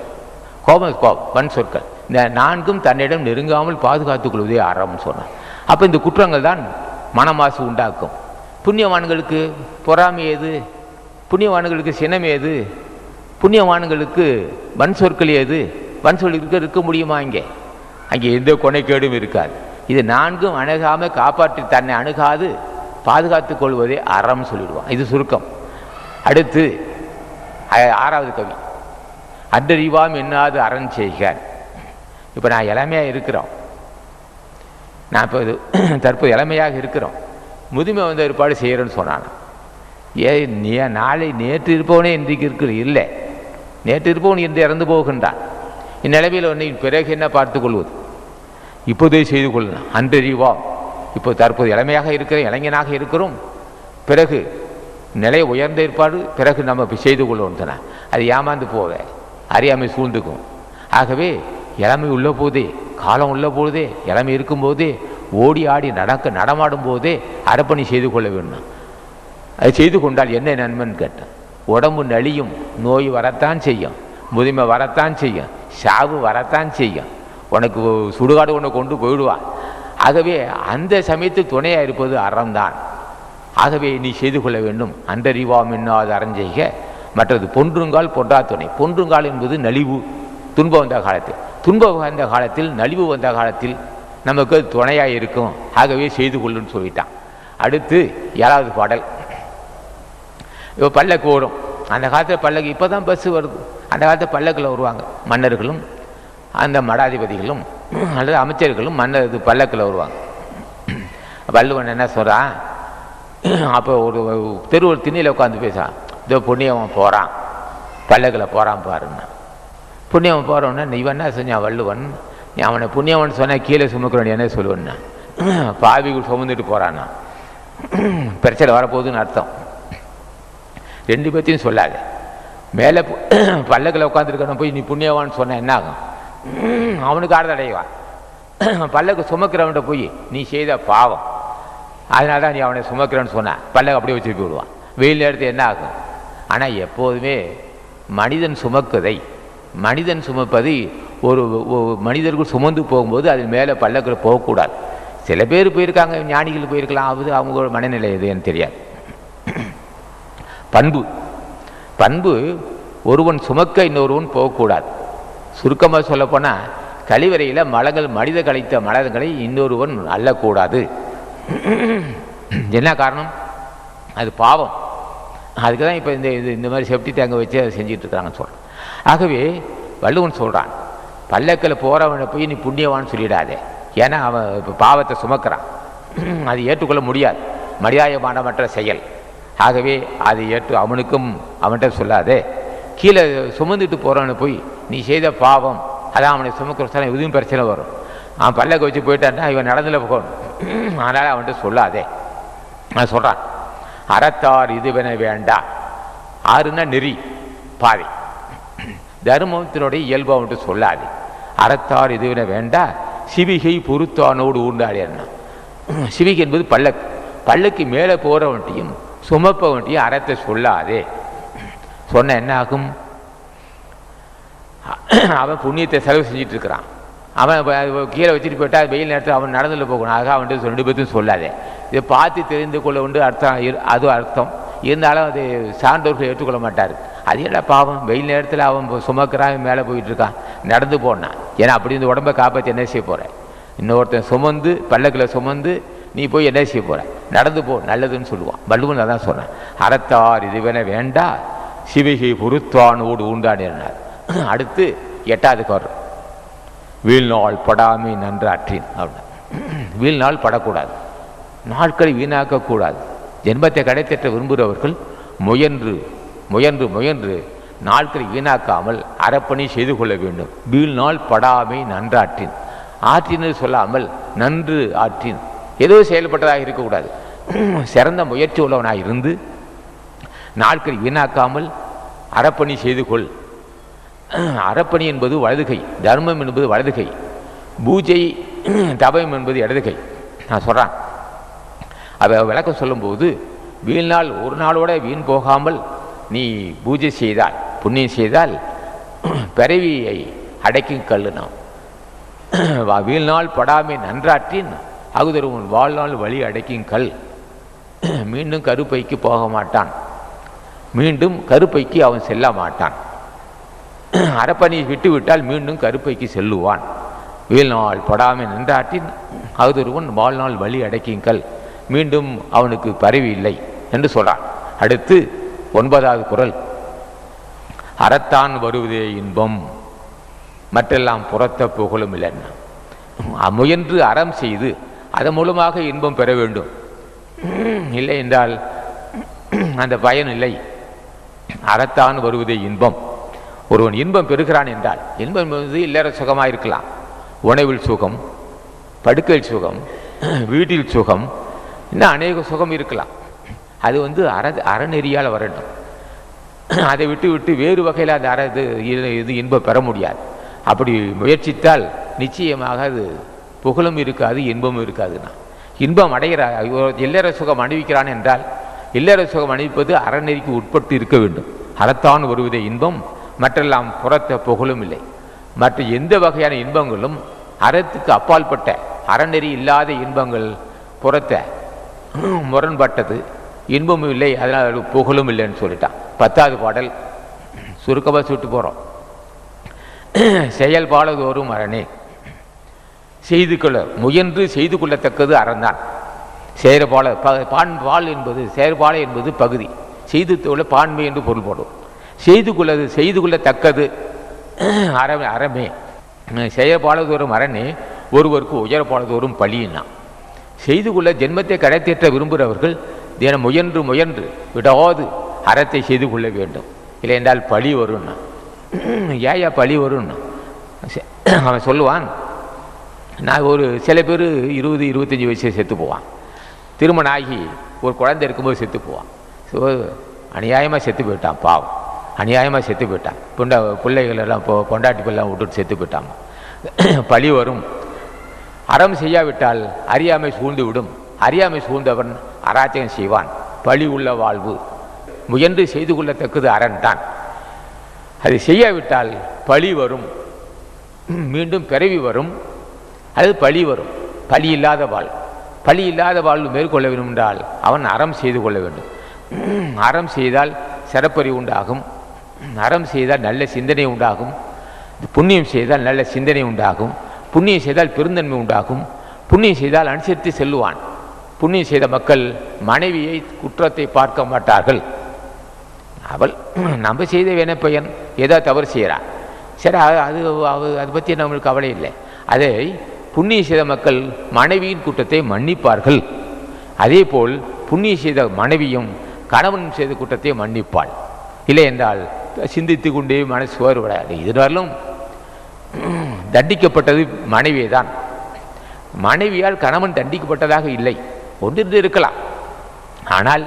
கோபம் வன் சொற்கள், இந்த 4ம் தன்னிடம் நெருங்காமல் பாதுகாத்துக் கொள்வதே அறம்னு சொன்னார். அப்போ இந்த குற்றங்கள் தான் மனமாசு உண்டாக்கும். புண்ணியவான்களுக்கு பொறாமை ஏது? புண்ணியவான்களுக்கு சினம் ஏது? புண்ணியவான்களுக்கு வன் சொற்கள் ஏது? வன் சொற்களுக்கு இருக்க முடியுமா? அங்கே எந்த கொனைக்கேடும் இருக்காது. இது 4ம் அணுகாமல் காப்பாற்றி தன்னை அணுகாது பாதுகாத்துக் கொள்வதே அறம் சொல்லிடுவான். இது சுருக்கம். அடுத்து 6வது கவி. அன்றறிவாம் என்னாது அறம் செய்க. இப்போ நான் இளமையாக இருக்கிறோம், நான் இப்போ தற்போது இளமையாக இருக்கிறோம், முதுமை வந்த ஏற்பாடு செய்கிறேன்னு சொன்னான். நேற்று இருப்பவனே இன்றைக்கு இருக்கிற இல்லை, நேற்று இருப்பவன் இன்று இறந்து போகின்றான். இந்நிலைமையில் ஒன்றை பிறகு என்ன பார்த்து கொள்வது? இப்போதே செய்து கொள்ளலாம். அன்றறிவாம், இப்போ தற்போது இளமையாக இருக்கிற இளைஞனாக இருக்கிறோம், பிறகு நிலை உயர்ந்த ஏற்பாடு பிறகு நம்ம செய்து கொள்வோம் சொன்னால் அது ஏமாந்து போவ, அறியாமை சூழ்ந்துக்கும். ஆகவே இளமை உள்ள போதே, காலம் உள்ள போதே, இளமை இருக்கும்போதே ஓடி ஆடி நடமாடும் போதே அறப்பணி செய்து கொள்ள வேண்டும். அது செய்து கொண்டால் என்ன நன்மைன்னு கேட்டேன். உடம்பு நலியும், நோய் வரத்தான் செய்யும், முதுமை வரத்தான் செய்யும், சாவு வரத்தான் செய்யும், உனக்கு சுடுகாடு ஒன்று கொண்டு போயிடுவான். ஆகவே அந்த சமயத்தில் துணையாக இருப்பது அறம்தான். ஆகவே நீ செய்து கொள்ள வேண்டும். அன்றறிவாம் என்னாது அறஞ்செய்க. மற்றது பொன்றுங்கால் பொன்றா துணை. பொன்றுங்கால் என்பது நலிவு, துன்பம் வந்த காலத்தில், துன்பம் வந்த காலத்தில், நலிவு வந்த காலத்தில் நமக்கு துணையாக இருக்கும். ஆகவே செய்து கொள்ளுன்னு சொல்லிட்டான். அடுத்து 7வது பாடல். இப்போ பல்லக்கு வரும். அந்த காலத்தில் பல்லக்கு, இப்போ தான் பஸ்ஸு வருது. அந்த காலத்தில் பல்லக்கில் வருவாங்க மன்னர்களும் அந்த மடாதிபதிகளும் அல்லது அமைச்சர்களும் மன்னர் பல்லக்கில் வருவாங்க. வள்ளுவன் என்ன சொல்கிறான்? அப்போ ஒரு தெருவில் திண்ணையில் உட்காந்து பேசுகிறான். இதோ புண்ணியவன் போகிறான், பல்லக்கில் போகிறான் பாருன்னா. புண்ணியவன் போகிறவன்னா நீ என்ன செஞ்சான் வள்ளுவன்? நீ அவனை புண்ணியவன் சொன்னால் கீழே சுமக்கிறவன் என்ன சொல்லுவேன்னா, பாவிகள் சுமந்துட்டு போகிறான்னா பிரச்சனை வரப்போகுதுன்னு அர்த்தம். 2 பேர்த்தையும் சொல்லாத. மேலே பல்லக்கில் உட்காந்துருக்கணும் போய் நீ புண்ணியவான்னு சொன்னால் என்ன ஆகும்? அவனுக்கு ஆறுதடைவான். பல்லக்கு சுமக்கிறவன்கிட்ட போய் நீ செய்த பாவம், அதனால தான் நீ அவனை சுமக்கிறன்னு சொன்னான், பல்லக்கு அப்படியே வச்சு விடுவான். வெயில் நேரத்தில் என்ன ஆகும்? ஆனால் எப்போதுமே மனிதன் சுமக்குதை, மனிதன் சுமப்பது ஒரு மனிதர்கள் சுமந்து போகும்போது அது மேலே பல்லக்கில் போகக்கூடாது. சில பேர் போயிருக்காங்க, ஞானிகள் போயிருக்கலாம், அது அவங்களோட மனநிலை எதுன்னு தெரியாது. பண்பு ஒருவன் சுமக்க இன்னொருவன் போகக்கூடாது. சுருக்கமாக சொல்லப்போனால் கழிவறையில் மனித கழித்த மலங்களை இன்னொருவன் அள்ளக்கூடாது. என்ன காரணம்? அது பாவம். அதுக்கு தான் இப்போ இந்த மாதிரி செப்டி டேங்கை வச்சு அதை செஞ்சுட்டு இருக்கிறாங்கன்னு சொல்கிறேன். ஆகவே வள்ளுவன் சொல்கிறான், பல்லக்கில் போகிறவனை போய் நீ புண்ணியவான்னு சொல்லிடாதே. ஏன்னா அவன் இப்போ பாவத்தை சுமக்கிறான், அது ஏற்றுக்கொள்ள முடியாது, மரியாதைமானமற்ற செயல். ஆகவே அதை அவனுக்கும் அவன்கிட்ட சொல்லாதே. கீழே சுமந்துட்டு போகிறவனை போய் நீ செய்த பாவம், அதான் அவனை சுமக்கிற எதுவும் பிரச்சனை வரும். அவன் பல்லக்க வச்சு போயிட்டான்னா இவன் நடந்துல போகணும், அதனால் அவன்கிட்ட சொல்லாதே. நான் சொல்கிறான், அறத்தார் இதுவென வேண்டா. ஆறுன்னா நெறி, பாதை, தர்மத்தினுடைய இயல்பு அவன்கிட்ட சொல்லாது. அறத்தார் இதுவென வேண்டா, சிவிகை பொறுத்தானோடு ஊர்ந்தாடினா. சிவிகை என்பது பல்லக்கு மேலே போகிறவன்ட்டையும் சுமப்பவன்ட்டையும் அறத்தை சொல்லாதே. சொன்ன என்ன ஆகும்? அவன் புண்ணியத்தை செலவு செஞ்சுட்டு இருக்கிறான். அவன் கீழே வச்சுட்டு போயிட்டா வெயில் நேரத்தில் அவன் நடந்துல போகணும். ஆக அவன்கிட்ட 2 பேர்த்தையும் சொல்லாதே. இதை பார்த்து தெரிந்து கொள்ள உண்டு அர்த்தம், அது அர்த்தம். இருந்தாலும் அது சான்றோர்கள் ஏற்றுக்கொள்ள மாட்டார். அது என்ன பாவம், வெயில் நேரத்தில் அவன் சுமக்கிறான், மேலே போயிட்டு இருக்கான், நடந்து போனான். ஏன்னா அப்படி இந்த உடம்பை காப்பாற்றி என்ன செய்ய போகிறேன்? இன்னொருத்தன் சுமந்து பல்லக்கில் சுமந்து நீ போய் என்ன செய்ய போகிற, நடந்து போ, நல்லதுன்னு சொல்லுவான். வள்ளுவன் அதான் சொன்னான், அறத்தார் இதுவென வேண்டா சிவிகை பொறுத்தானோடு ஊண்டான் என்னார். அடுத்து 8வது குறள், வீழ்நாள் படாமை நன்றாற்றின் அப்படின்னா. வீழ்நாள் படக்கூடாது, நாட்களை வீணாக்கக்கூடாது. ஜென்மத்தை கடைத்தேற்ற விரும்புகிறவர்கள் முயன்று முயன்று முயன்று நாட்களை வீணாக்காமல் அறப்பணி செய்து கொள்ள வேண்டும். வீழ்நாள் படாமை நன்றாற்றின், ஆற்றின்னு சொல்லாமல் நன்று ஆற்றின், ஏதோ செயல்பட்டதாக இருக்கக்கூடாது. சிறந்த முயற்சி உள்ளவனாக இருந்து நாட்களை வீணாக்காமல் அறப்பணி செய்து கொள். அறப்பணி என்பது வலதுகை, தர்மம் என்பது வலதுகை, பூஜை தபம் என்பது இடதுகை. நான் சொல்கிறேன், அதை விளக்கம் சொல்லும்போது, வீழ்நாள் ஒரு நாளோட வீண் போகாமல் நீ பூஜை செய்தால், புண்ணியம் செய்தால் பிறவியை அடைக்கும் கல்லுனா. வீழ்நாள் படாமை நன்றாற்றின் அகுதருவன் வாழ்நாள் வழி அடைக்கும் கல். மீண்டும் கருப்பைக்கு போக மாட்டான், மீண்டும் கருப்பைக்கு அவன் செல்ல மாட்டான். அறப்பணியை விட்டு விட்டால் மீண்டும் கருப்பைக்கு செல்லுவான். வீழ்நாள் படாமை நன்றாற்றின் அகுதருவன் வாழ்நாள் வழி அடைக்கும் கல். மீண்டும் அவனுக்கு பரவி இல்லை என்று சொல்றான். அடுத்து 9வது குறள், அறத்தான் வருவதே இன்பம் மற்றெல்லாம் புறத்த புகழும் இல்லைன்னா. முயன்று அறம் செய்து அதன் மூலமாக இன்பம் பெற வேண்டும், இல்லை என்றால் அந்த பயன் இல்லை. அறத்தான் வருவதே இன்பம். ஒருவன் இன்பம் பெறுகிறான் என்றால், இன்பம் என்பது இல்லற சுகமாக இருக்கலாம், உணவில் சுகம், படுக்கையில் சுகம், வீட்டில் சுகம், இன்னும் அநேக சுகம் இருக்கலாம். அது அறநெறியால் வரணும். அதை விட்டு விட்டு வேறு வகையில் அந்த இது இன்பம் பெற முடியாது. அப்படி முயற்சித்தால் நிச்சயமாக அது புகழும் இருக்காது, இன்பமும் இருக்காதுன்னா. இன்பம் அடைகிற இல்லற சுகம் அணிவிக்கிறான் என்றால், இல்லற சுகம் அணிவிப்பது அறநெறிக்கு உட்பட்டு இருக்க வேண்டும். அறத்தான் வருவதே இன்பம் மற்றெல்லாம் புறத்த புகழும் இல்லை. மற்ற எந்த வகையான இன்பங்களும் அறத்துக்கு அப்பால்பட்ட அறநெறி இல்லாத இன்பங்கள் புறத்த முரண்பட்டது, இன்பமும் இல்லை, அதனால் புகழும் இல்லைன்னு சொல்லிட்டான். 10வது பாடல் சுருக்கமாக சுட்டு போகிறோம். செயல்பாலதோறும் அரணே, செய்து கொள்ள முயன்று செய்து கொள்ளத்தக்கது அறந்தான். செயற்பால பால் என்பது செயற்பாலை என்பது பகுதி, செய்து கொள்ள பான்மை என்று பொருள் போடும். செய்து கொள்ளத்தக்கது அறமே. செயற்பாலதோறும் அரணே ஒருவருக்கு உயர்பாலதோறும் பழியினா. செய்து கொள்ள ஜென்மத்தை கடைத்தேற்ற விரும்புகிறவர்கள் தினம் முயன்று முயன்று விடாது அறத்தை செய்து கொள்ள வேண்டும். இல்லை என்றால் பழி வரும்னா. ஏயா பழி வரும்னா அவன் சொல்லுவான். நான் சில பேர் 20-25 வயசு செத்து போவான். திருமணம் ஆகி ஒரு குழந்தை இருக்கும்போது செத்து போவான். அநியாயமாக செத்து போயிட்டான், பாவம், அநியாயமாக செத்து போயிட்டான். பிள்ளைகள் எல்லாம் பொண்டாட்டி பிள்ளைலாம் விட்டுட்டு செத்து போயிட்டான். பழி வரும். அறம் செய்யாவிட்டால் அறியாமை சூழ்ந்து விடும். அறியாமை சூழ்ந்தவன் அராஜகம் செய்வான். பழி உள்ள வாழ்வு. முயன்று செய்து கொள்ளத்தக்கது அரண் தான். அது செய்யாவிட்டால் பழி வரும், மீண்டும் பிறவி வரும், அது பழி வரும். பழி இல்லாத வாழ்வு. பழி இல்லாத வாழ்வு மேற்கொள்ள வேண்டும் என்றால் அவன் அறம் செய்து கொள்ள வேண்டும். அறம் செய்தால் சிறப்பறிவு உண்டாகும், அறம் செய்தால் நல்ல சிந்தனை உண்டாகும், புண்ணியம் செய்தால் நல்ல சிந்தனை உண்டாகும், புண்ணியம் செய்தால் பெருந்தன்மை உண்டாகும், புண்ணியம் செய்தால் அனுசரித்து செல்லுவான். புண்ணியம் செய்த மக்கள் மனைவியை குற்றத்தை பார்க்க மாட்டார்கள். அவள் நம்ம செய்த வினைப்பயன் ஏதோ தவறு செய்கிறான், சரி, அதை பற்றி நம்மளுக்கு கவலை இல்லை. அதை புண்ணியம் செய்த மக்கள் மனைவியின் குற்றத்தை மன்னிப்பார்கள். அதே போல் புண்ணியம் செய்த மனைவியும் கணவன் செய்த குற்றத்தை மன்னிப்பாள். இல்லை என்றால் சிந்தித்து கொண்டே மனசு வேறுபடாது. இதுவரையிலும் தண்டிக்கப்பட்டது மனைவியே தான். மனைவியால் கணவன் தண்டிக்கப்பட்டதாக இல்லை, ஒன்றிருந்து இருக்கலாம். ஆனால்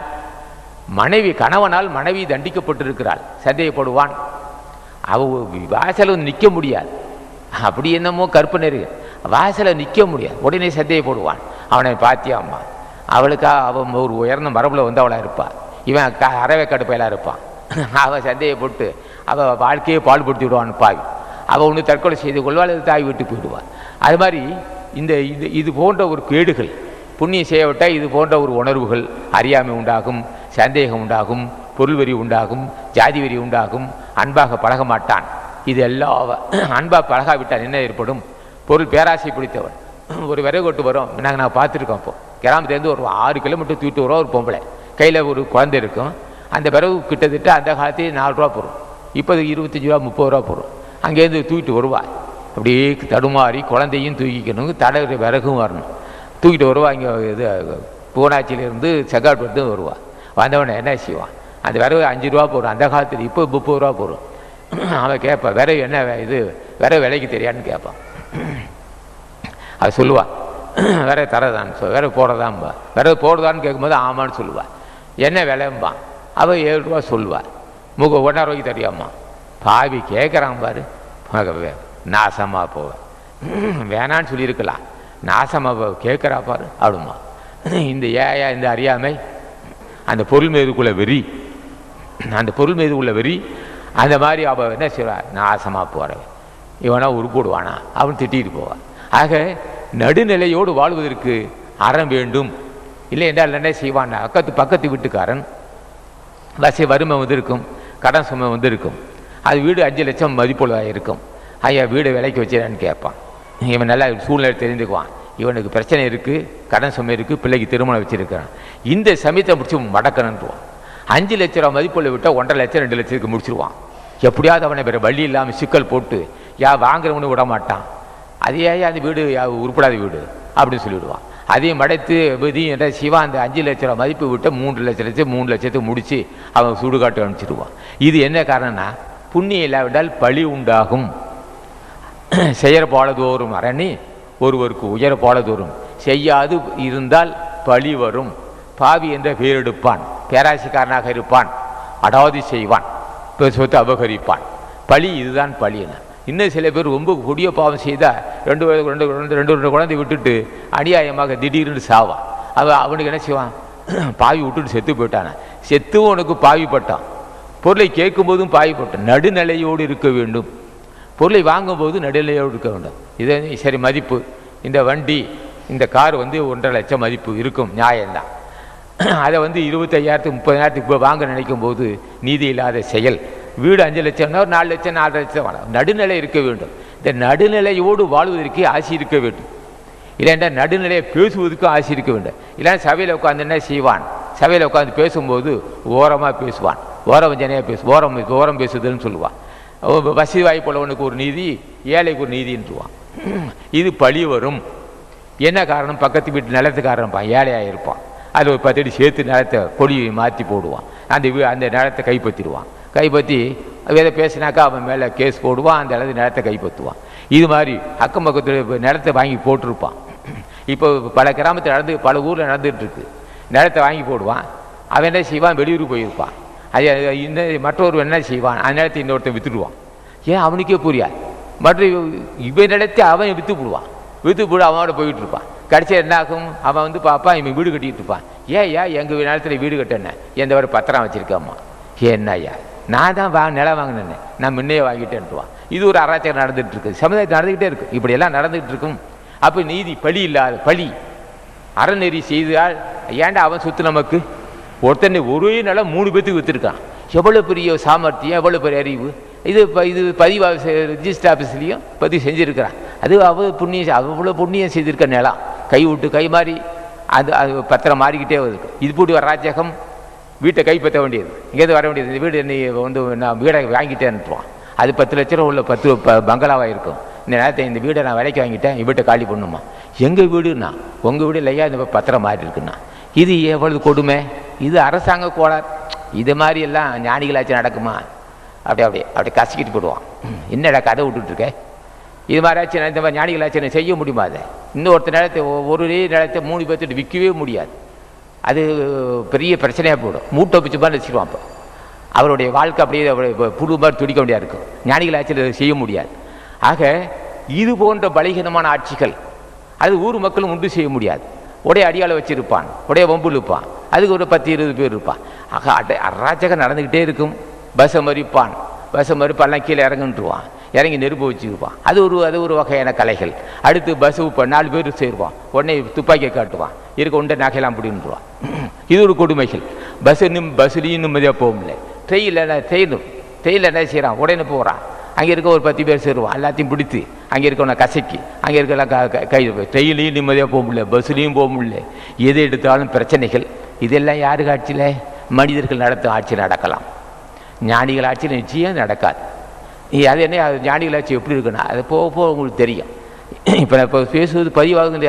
கணவனால் மனைவி தண்டிக்கப்பட்டிருக்கிறாள், சந்தேகப்படுவான். வாசல நிற்க முடியாது, அப்படி என்னமோ கற்பனை இருக்கு, வாசல நிற்க முடியாது, உடனே சந்தேகப்படுவான். அவனை பார்த்தியாம்மா, அவன் ஒரு உயர்ந்த மரபில் வந்து அவளாக இருப்பாள், இவன் அறவைக்காடு பயலாக இருப்பான். அவன் சந்தேகப்பட்டு அவள் வாழ்க்கையை பால்படுத்தி விடுவான்னு பாவி. அவள் ஒன்று தற்கொலை செய்து கொள்வாள், அது தாய் விட்டு போயிடுவாள். அது மாதிரி இது போன்ற ஒரு கேடுகள் புண்ணியம் செய்யவிட்டால் இது போன்ற ஒரு உணர்வுகள், அறியாமை உண்டாகும், சந்தேகம் உண்டாகும், பொருள் வெறி உண்டாகும், ஜாதி வெறி உண்டாகும், அன்பாக பழக மாட்டான். இது எல்லாம் அன்பாக பழகாவிட்டால் என்ன ஏற்படும்? பொருள் பேராசை பிடித்தவன், ஒரு விறகு கொட்டு வரும். நாங்கள் பார்த்துருக்கோம். அப்போது கிராமத்துலேருந்து ஒரு 6 கிலோமீட்டர் தூக்கிட்டு வருவோம். ஒரு பொம்பளை கையில் ஒரு குழந்தை இருக்கும். அந்த விறகு கிட்டத்தட்ட அந்த காலத்தையே 4 ரூபா போடும். இப்போ 25 ரூபா 30 ரூபா போடும். அங்கேருந்து தூக்கிட்டு வருவா. அப்படியே தடுமாறி குழந்தையும் தூக்கிக்கணும், தடை விறகும் வரணும். தூக்கிட்டு வருவா. இங்கே இது பூனாச்சியிலேருந்து செங்காட்பட்டு வருவா. வந்தவொடனே என்ன செய்வான், அந்த விறகு 5 ரூபா போடும். அந்த காலத்தில் இப்போ 30 ரூபா போடும். அவன் கேட்பான், விறகு என்ன இது விறகு விலைக்கு தெரியான்னு கேட்பான். அது சொல்லுவாள், விறகு தரதான்னு விறகு போடுறதான்பா. விறகு போடுறதான்னு கேட்கும்போது ஆமான்னு சொல்லுவாள். என்ன விலைம்பான். அவள் 7 ரூபா சொல்லுவாள். 1.5 ரூபாய்க்கு தெரியாமா. பாவி கேட்குறான் பாரு, நாசமாக போவேன். வேணான்னு சொல்லியிருக்கலாம், நாசமாக கேட்குறா பாரு அப்படிமா. இந்த ஏயா இந்த அறியாமை, அந்த பொருள் மீதுக்குள்ள வெறி, அந்த பொருள் மீது உள்ள வெறி, அந்த மாதிரி அவள் என்ன செய்வா, நாசமாக போகிறவன் இவனா உருப்பிடுவானா அப்படின்னு திட்டிகிட்டு போவான். ஆக நடுநிலையோடு வாழ்வதற்கு அறம் வேண்டும். இல்லை என்றால் என்ன செய்வான், பக்கத்து வீட்டுக்காரன் வறுமை வந்திருக்கும், கடன் சுமை வந்திருக்கும். அது வீடு 5 லட்சம் மதிப்புள்ளதாக இருக்கும். ஐயா வீடு விலைக்கு வச்சிடான்னு கேட்பான். இவன் நல்லா சூழ்நிலை தெரிந்துக்குவான். இவனுக்கு பிரச்சனை இருக்குது, கடன் சுமை இருக்குது, பிள்ளைக்கு திருமணம் வச்சுருக்கிறான். இந்த சமயத்தை முடிச்சு மடக்கணுன்றான். 5 லட்ச ரூபா மதிப்புள்ள விட்டால் 1.5 லட்சம் 2 லட்சத்துக்கு முடிச்சிருவான். எப்படியாவது அவனை வேறு வழி இல்லாமல் சிக்கல் போட்டு வாங்குறவனு விட மாட்டான். அதே அந்த வீடு உருப்படாத வீடு அப்படின்னு சொல்லிவிடுவான். அதையும் மடைத்து விதியும் என்ற சிவா அந்த 5 லட்ச ரூபா மதிப்பு விட்டு 3 லட்சத்துக்கு முடித்து அவன் சுடுகாட்டு அனுப்பிச்சிடுவான். இது என்ன காரணம்னா, புண்ணியம் இல்லாவிட்டால் பழி உண்டாகும். செய்யற பாலதோறும் அரணி ஒருவருக்கு உயர பாலதோறும், செய்யாது இருந்தால் பழி வரும். பாவி என்ற பேரெடுப்பான், பேராசிக்காரனாக இருப்பான், அடாதி செய்வான், சொத்து அபகரிப்பான். பழி இதுதான் பழி. இன்னும் சில பேர் ரொம்ப கொடிய பாவம் செய்தால் 2 குழந்தை விட்டுட்டு அநியாயமாக திடீர்னு சாவான். அவனுக்கு என்ன செய்வான், பாவி விட்டுட்டு செத்து போயிட்டான. செத்தும் உனக்கு பாவிப்பட்டான். பொருளை கேட்கும்போதும் பாவிப்பட்டான். நடுநிலையோடு இருக்க வேண்டும். பொருளை வாங்கும்போது நடுநிலையோடு இருக்க வேண்டும். இதை சரி மதிப்பு, இந்த வண்டி இந்த கார் 1.5 லட்சம் மதிப்பு இருக்கும், நியாயம்தான். அதை 25,000 30,000 இப்போ வாங்க நினைக்கும் போது நீதி இல்லாத செயல். வீடு 5 லட்சம்னா 4 லட்சம் 4.5 லட்சம் வாங்க. நடுநிலை இருக்க வேண்டும். இந்த நடுநிலையோடு வாழ்வதற்கு ஆசை இருக்க வேண்டும். இல்லைன்னா நடுநிலையை பேசுவதற்கும் ஆசை இருக்க வேண்டும். இல்லைன்னா சபையில் உட்காந்து என்ன செய்வான், சபையில் உட்காந்து பேசும்போது ஓரமாக பேசுவான், ஓரம் பேசுதுன்னு சொல்லுவான். வசதி வாய்ப்புள்ளவனுக்கு ஒரு நீதி, ஏழைக்கு ஒரு நீதின்றுவான். இது பழி வரும். என்ன காரணம், பக்கத்து வீட்டு நிலத்துக்காரன்ப்பான், ஏழையாக இருப்பான். அது ஒரு 10 அடி சேர்த்து நிலத்தை கொடி மாற்றி போடுவான். அந்த நிலத்தை கைப்பற்றிடுவான். கைப்பற்றி எதை பேசினாக்கா அவன் மேலே கேஸ் போடுவான். அந்த நிலத்தை கைப்பற்றுவான். இது மாதிரி அக்கம் பக்கத்தில் நிலத்தை வாங்கி போட்டிருப்பான். இப்போ பல கிராமத்தில் பல ஊரில் நடந்துகிட்ருக்கு. நிலத்தை வாங்கி போடுவான். அவன் என்ன செய்வான், வெளியூர் போயிருப்பான். அது இந்த மற்றொரு என்ன செய்வான், அந்த நிலத்தை இன்னொருத்தன் விற்றுடுவான். ஏன் அவனுக்கே புரியாது. மற்ற இவன் நிலத்தை அவன் விற்று போடு அவனோட போயிட்டு இருப்பான். கடைசியாக என்ன ஆகும், அவன் பார்ப்பான், இவன் வீடு கட்டிகிட்டு இருப்பான். ஏன் எங்கள் நிலத்தில் வீடு கட்டேன்னு எந்த ஒரு பத்திரம் வச்சுருக்காம்மா. ஏன்னா நான் தான் நிலம் வாங்கினேன்னு, நான் முன்னையே வாங்கிட்டேன்ட்டுவான். இது ஒரு அராச்சகம் நடந்துகிட்டு இருக்குது, சமுதாயத்தில் நடந்துக்கிட்டே இருக்குது. இப்படியெல்லாம் நடந்துகிட்டு இருக்கும். அப்போ நீதி பழி இல்லாத பழி அறநெறி செய்தால் ஏன்டா அவன் சொத்து நமக்கு. ஒருத்தனை ஒரே நிலம் 3 பேத்துக்கு விற்றுருக்கான். எவ்வளோ பெரிய சாமர்த்தியம், எவ்வளோ பெரிய அறிவு. இது பதிவு ரிஜிஸ்டர் ஆஃபீஸ்லேயும் பதிவு செஞ்சுருக்கிறான். அது அவ்வளோ புண்ணியம் செய்திருக்க நிலம். கை விட்டு கை மாறி அது பத்திரம் மாறிக்கிட்டே வருது. இது போட்டு வர ராஜகம். வீட்டை கைப்பற்ற வேண்டியது, இங்கேருந்து வர வேண்டியது. இந்த வீடு நீ நான் வீடை வாங்கிட்டேன்னுவான். அது 10 லட்ச ரூபா உள்ள 10 பங்களாவாக இருக்கும். இந்த நேரத்தை இந்த வீடை நான் விலைக்கு வாங்கிட்டேன், வீட்டை காலி பண்ணுமா. எங்கள் வீடுன்னா உங்கள் வீடு இல்லையா, இந்த பத்திரம் மாறி இருக்குன்னா. இது எவ்வளவு கொடுமை. இது அரசாங்க கோளாறு. இது மாதிரி எல்லாம் ஞானிகளாச்சும் நடக்குமா. அப்படியே கசிக்கிட்டு போடுவான். என்னடா கதை விட்டுட்ருக்க. இது மாதிரியாச்சும் இந்த மாதிரி ஞானிகளாச்சும் செய்ய முடியுமா. அதை இன்னொருத்த நிலத்தை ஒரு நிலத்தை 3 பேர்த்துட்டு விற்கவே முடியாது. அது பெரிய பிரச்சனையாக போயிடும். மூட்டை பிச்சு மாதிரி வச்சுக்குவான். இப்போ அவருடைய வாழ்க்கை அப்படியே புழு மாதிரி துடிக்க முடியாது இருக்கும். ஞானிகளாச்சும் செய்ய முடியாது. ஆக இது போன்ற பலகீனமான ஆட்சிகள் அது ஊர் மக்களும் உண்டு செய்ய முடியாது. உடைய அடியாளை வச்சுருப்பான், உடைய வம்பு இருப்பான், அதுக்கு ஒரு 10-20 பேர் இருப்பான். ஆக அராஜகம் நடந்துக்கிட்டே இருக்கும். பஸ்ஸை மறிப்பான்லாம் கீழே இறங்குன்ட்டுருவான், இறங்கி நெருப்பு வச்சுருப்பான். அது ஒரு வகையான கலைகள். அடுத்து பஸ்ஸு 4 பேர் சேருவான், உடனே துப்பாக்கியை காட்டுவான், உண்டை நகையெல்லாம் அப்படின்ட்டுருவான். இது ஒரு கொடுமைகள். பஸ்ஸுலேயும் நிம்மதியாக போக முடியல. ட்ரெயினில் என்ன செய்கிறான், உடனே போகிறான். அங்கே இருக்க ஒரு 10 பேர் சேருவான், எல்லாத்தையும் பிடித்து அங்கே இருக்கவனை கசக்கி அங்கே இருக்கலாம் கை ட்ரெயின்லையும் நிம்மதியாக போக முடியல, பஸ்ஸுலேயும் போக முடியல, எது எடுத்தாலும் பிரச்சனைகள். இதெல்லாம் யாருக்கு ஆட்சியில்? மனிதர்கள் நடத்தும் ஆட்சி நடக்கலாம், ஞானிகள் ஆட்சியில் நிச்சயம் நடக்காது. அது என்ன ஞானிகள் ஆட்சி எப்படி இருக்குன்னா அது போக போக உங்களுக்கு தெரியும். இப்போ நான் இப்போ பேசுவது பதிவாகுது,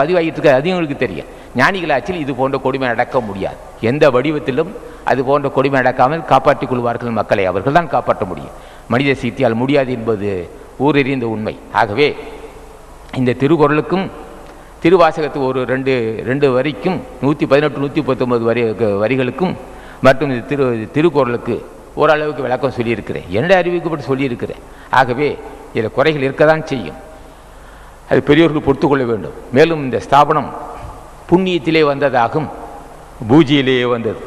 பதிவாகிட்டு இருக்காது, அது உங்களுக்கு தெரியும். ஞானிகள் ஆட்சியில் இது போன்ற கொடுமை நடக்க முடியாது. எந்த வடிவத்திலும் அது போன்ற கொடுமை நடக்காமல் காப்பாற்றிக் கொள்வார்கள் மக்களை, அவர்கள் தான் காப்பாற்ற முடியும். மனித சக்தியால் முடியாது என்பது ஊரெறிந்த உண்மை. ஆகவே இந்த திருக்குறளுக்கும் திருவாசகத்துக்கு ஒரு ரெண்டு வரிக்கும் 118 119 வரிகளுக்கும் மற்றும் திருக்குறளுக்கு ஓரளவுக்கு விளக்கம் சொல்லியிருக்கிறேன், என்னுடைய அறிவிக்கப்பட்டு சொல்லியிருக்கிறேன். ஆகவே இதில் குறைகள் இருக்க தான் செய்யும், அது பெரியோர்கள் பொறுத்து கொள்ள வேண்டும். மேலும் இந்த ஸ்தாபனம் புண்ணியத்திலே வந்ததாகும், பூஜையிலேயே வந்தது.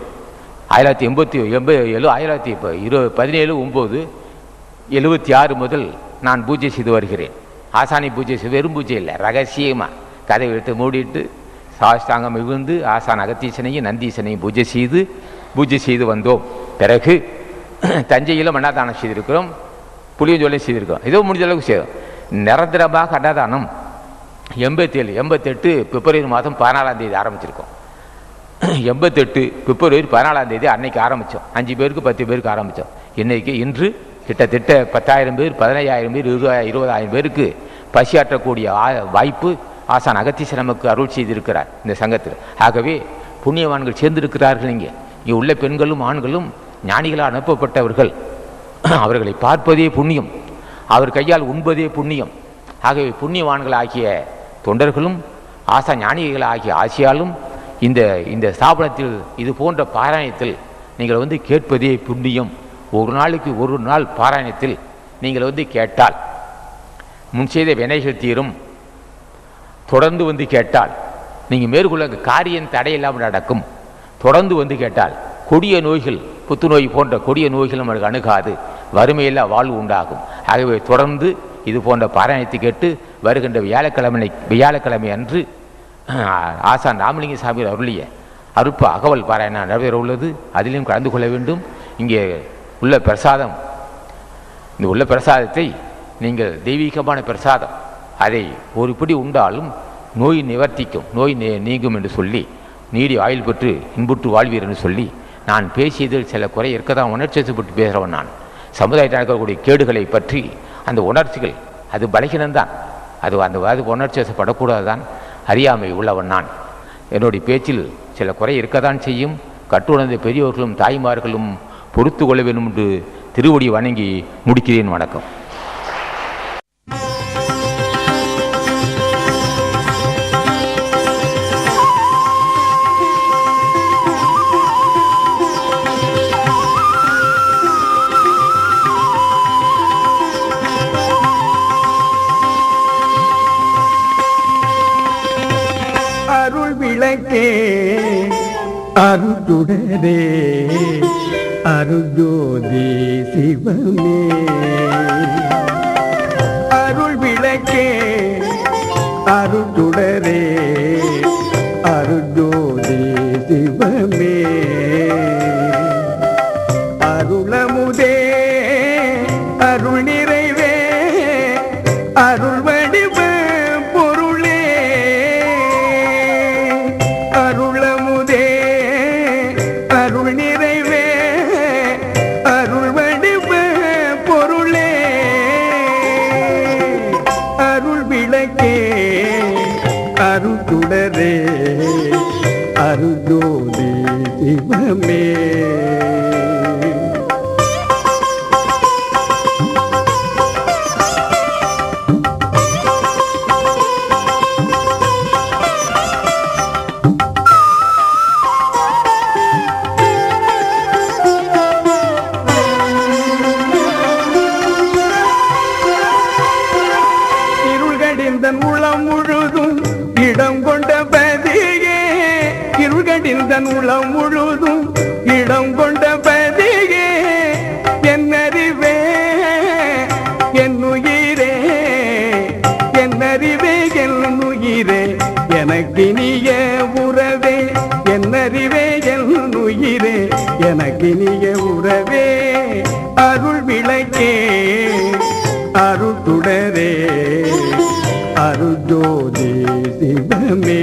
1917/9/76 முதல் நான் பூஜை செய்து வருகிறேன். ஆசானி பூஜை செய்து வெறும் பூஜை இல்லை, ரகசியமாக கதை எடுத்து மூடிட்டு சாஷ்டாங்கம் மிகுந்து ஆசான் அகத்தீசனையும் நந்தீசனையும் பூஜை செய்து வந்தோம். பிறகு தஞ்சையில் அன்னதானம் செய்திருக்கிறோம், புளியஞ்சோலையும் செய்திருக்கிறோம். ஏதோ முடிஞ்ச அளவுக்கு செய்தோம். நிரந்தரமாக அன்னதானம் 88 பிப்ரவரி மாதம் 14ஆம் தேதி ஆரம்பிச்சிருக்கோம். 88 பிப்ரவரி 14ஆம் தேதி அன்னைக்கு ஆரம்பித்தோம். 5 பேருக்கு 10 பேருக்கு ஆரம்பித்தோம். இன்று கிட்டத்தட்ட 10,000 பேர், 15,000 பேர், 20,000 பேருக்கு பசியாற்றக்கூடிய வாய்ப்பு ஆசான் அகத்தீசர் நமக்கு அருள் செய்திருக்கிறார் இந்த சங்கத்தில். ஆகவே புண்ணியவான்கள் சேர்ந்திருக்கிறார்கள். இங்கே உள்ள பெண்களும் ஆண்களும் ஞானிகளால் அனுப்பப்பட்டவர்கள், அவர்களை பார்ப்பதே புண்ணியம், அவர் கையால் உண்பதே புண்ணியம். ஆகவே புண்ணியவான்கள் ஆகிய தொண்டர்களும் ஆசா ஞானிகள் ஆகிய ஆசியாலும் இந்த ஸ்தாபனத்தில் இது போன்ற பாராயணத்தில் நீங்கள் கேட்பதே புண்ணியம். ஒரு நாளைக்கு ஒரு நாள் பாராயணத்தில் நீங்கள் கேட்டால் முன் செய்த வினைகள் தீரும். தொடர்ந்து கேட்டால் நீங்கள் மேற்கொள்ள காரியம் தடையில்லாமல் நடக்கும். தொடர்ந்து கேட்டால் கொடிய நோய்கள், புத்துநோய் போன்ற கொடிய நோய்கள் நம்மளுக்கு அணுகாது, வறுமையில்லா வாழ்வு உண்டாகும். ஆகவே தொடர்ந்து இது போன்ற பாராயணத்தை கேட்டு வருகின்ற வியாழக்கிழமை அன்று ஆசான் ராமலிங்க சாமி அருளிய அருப்ப அகவல் பாராயணம் நடைபெற உள்ளது. அதிலும் கலந்து கொள்ள வேண்டும். இங்கே உள்ள பிரசாதம், இந்த உள்ள பிரசாதத்தை நீங்கள் தெய்வீகமான பிரசாதம், அதை ஒரு பிடி உண்டாலும் நோய் நிவர்த்திக்கும், நோய் நீங்கும் என்று சொல்லி நீடி ஆயுள் பெற்று இன்புற்று வாழ்வீர் என்று சொல்லி நான் பேசியதில் சில குறை இருக்க தான் உணர்ச்சிப்பட்டு பேசுகிறவன். நான் சமுதாயத்தில் நடக்கக்கூடிய கேடுகளை பற்றி அந்த உணர்ச்சிகள் அது பலகீனம்தான், அது உணர்ச்சிப்படக்கூடாது தான், அறியாமை உள்ளவன் நான். என்னுடைய பேச்சில் சில குறை இருக்கத்தான் செய்யும். கட்டுணர்ந்த பெரியோர்களும் தாய்மார்களும் பொறுத்து கொள்ள வேண்டும் என்று திருவடி வணங்கி முடிக்கிறேன். வணக்கம். அருளுடரே அருஜோதி சிவமே, அருள் விளக்கே அருளுடரே அருஜோதி சிவமே, அருளமுதே அருள் நிறைவே அருள் வடிவ பொருளே, அருளமுதே அருள் நிறைவே அருள் வடிவ பொருளே, அருள் விளக்கே அருளுடரே அருஜோதி சிவமே. உளம் முழுதும் இடம் கொண்ட பதியே, இருகடிந்தன் உளம் முழுதும் இடம் கொண்ட பதியே, என்னறிவே என்னுயிரே என்னறிவே என்னுயிரே எனக்கினிய உறவே, என்னறிவே என்னுயிரே எனக்கினிய உறவே, அருள் விளை விளக்கே அருட்டுடரே அருஜோதி சிவமே.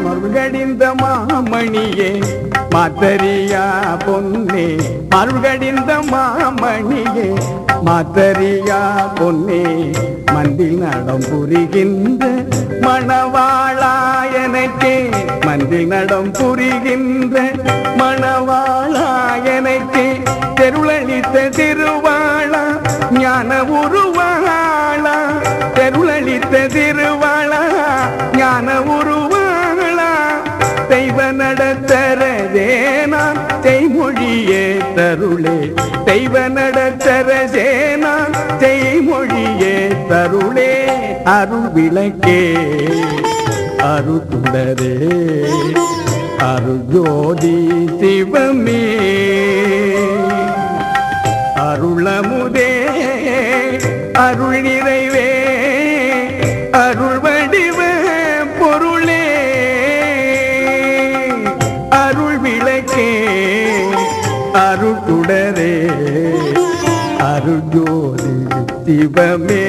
மருள்கடிந்த மாமணியே மாத்தரியா பொன்னே, மருள்கடிந்த மாமணியே மாத்தரியா பொன்னே, மந்தில் நடம் புரிகின்ற மணவாளா எனக்கே, மந்தில் நடம் புரிகின்ற மணவாளா எனக்கே, தெருளளித்த திருவாளா ஞான உருவாளா, தெருளளித்த திருவாளா ஞான உருவாளா, தெய்வ நடத்தரதேனா செய்மொழியே தருளே, தெய்வ நடத்தரதேனா செய்மொழியே தருளே, அருள் விளக்கே அருட்டுடரே அருஜோதி சிவமே. அருளமுதே அருள் நிறைவே அருள் வடிவ பொருளே, அருள் விளக்கே அருட்டுடரே அருஜோதி சிவமே.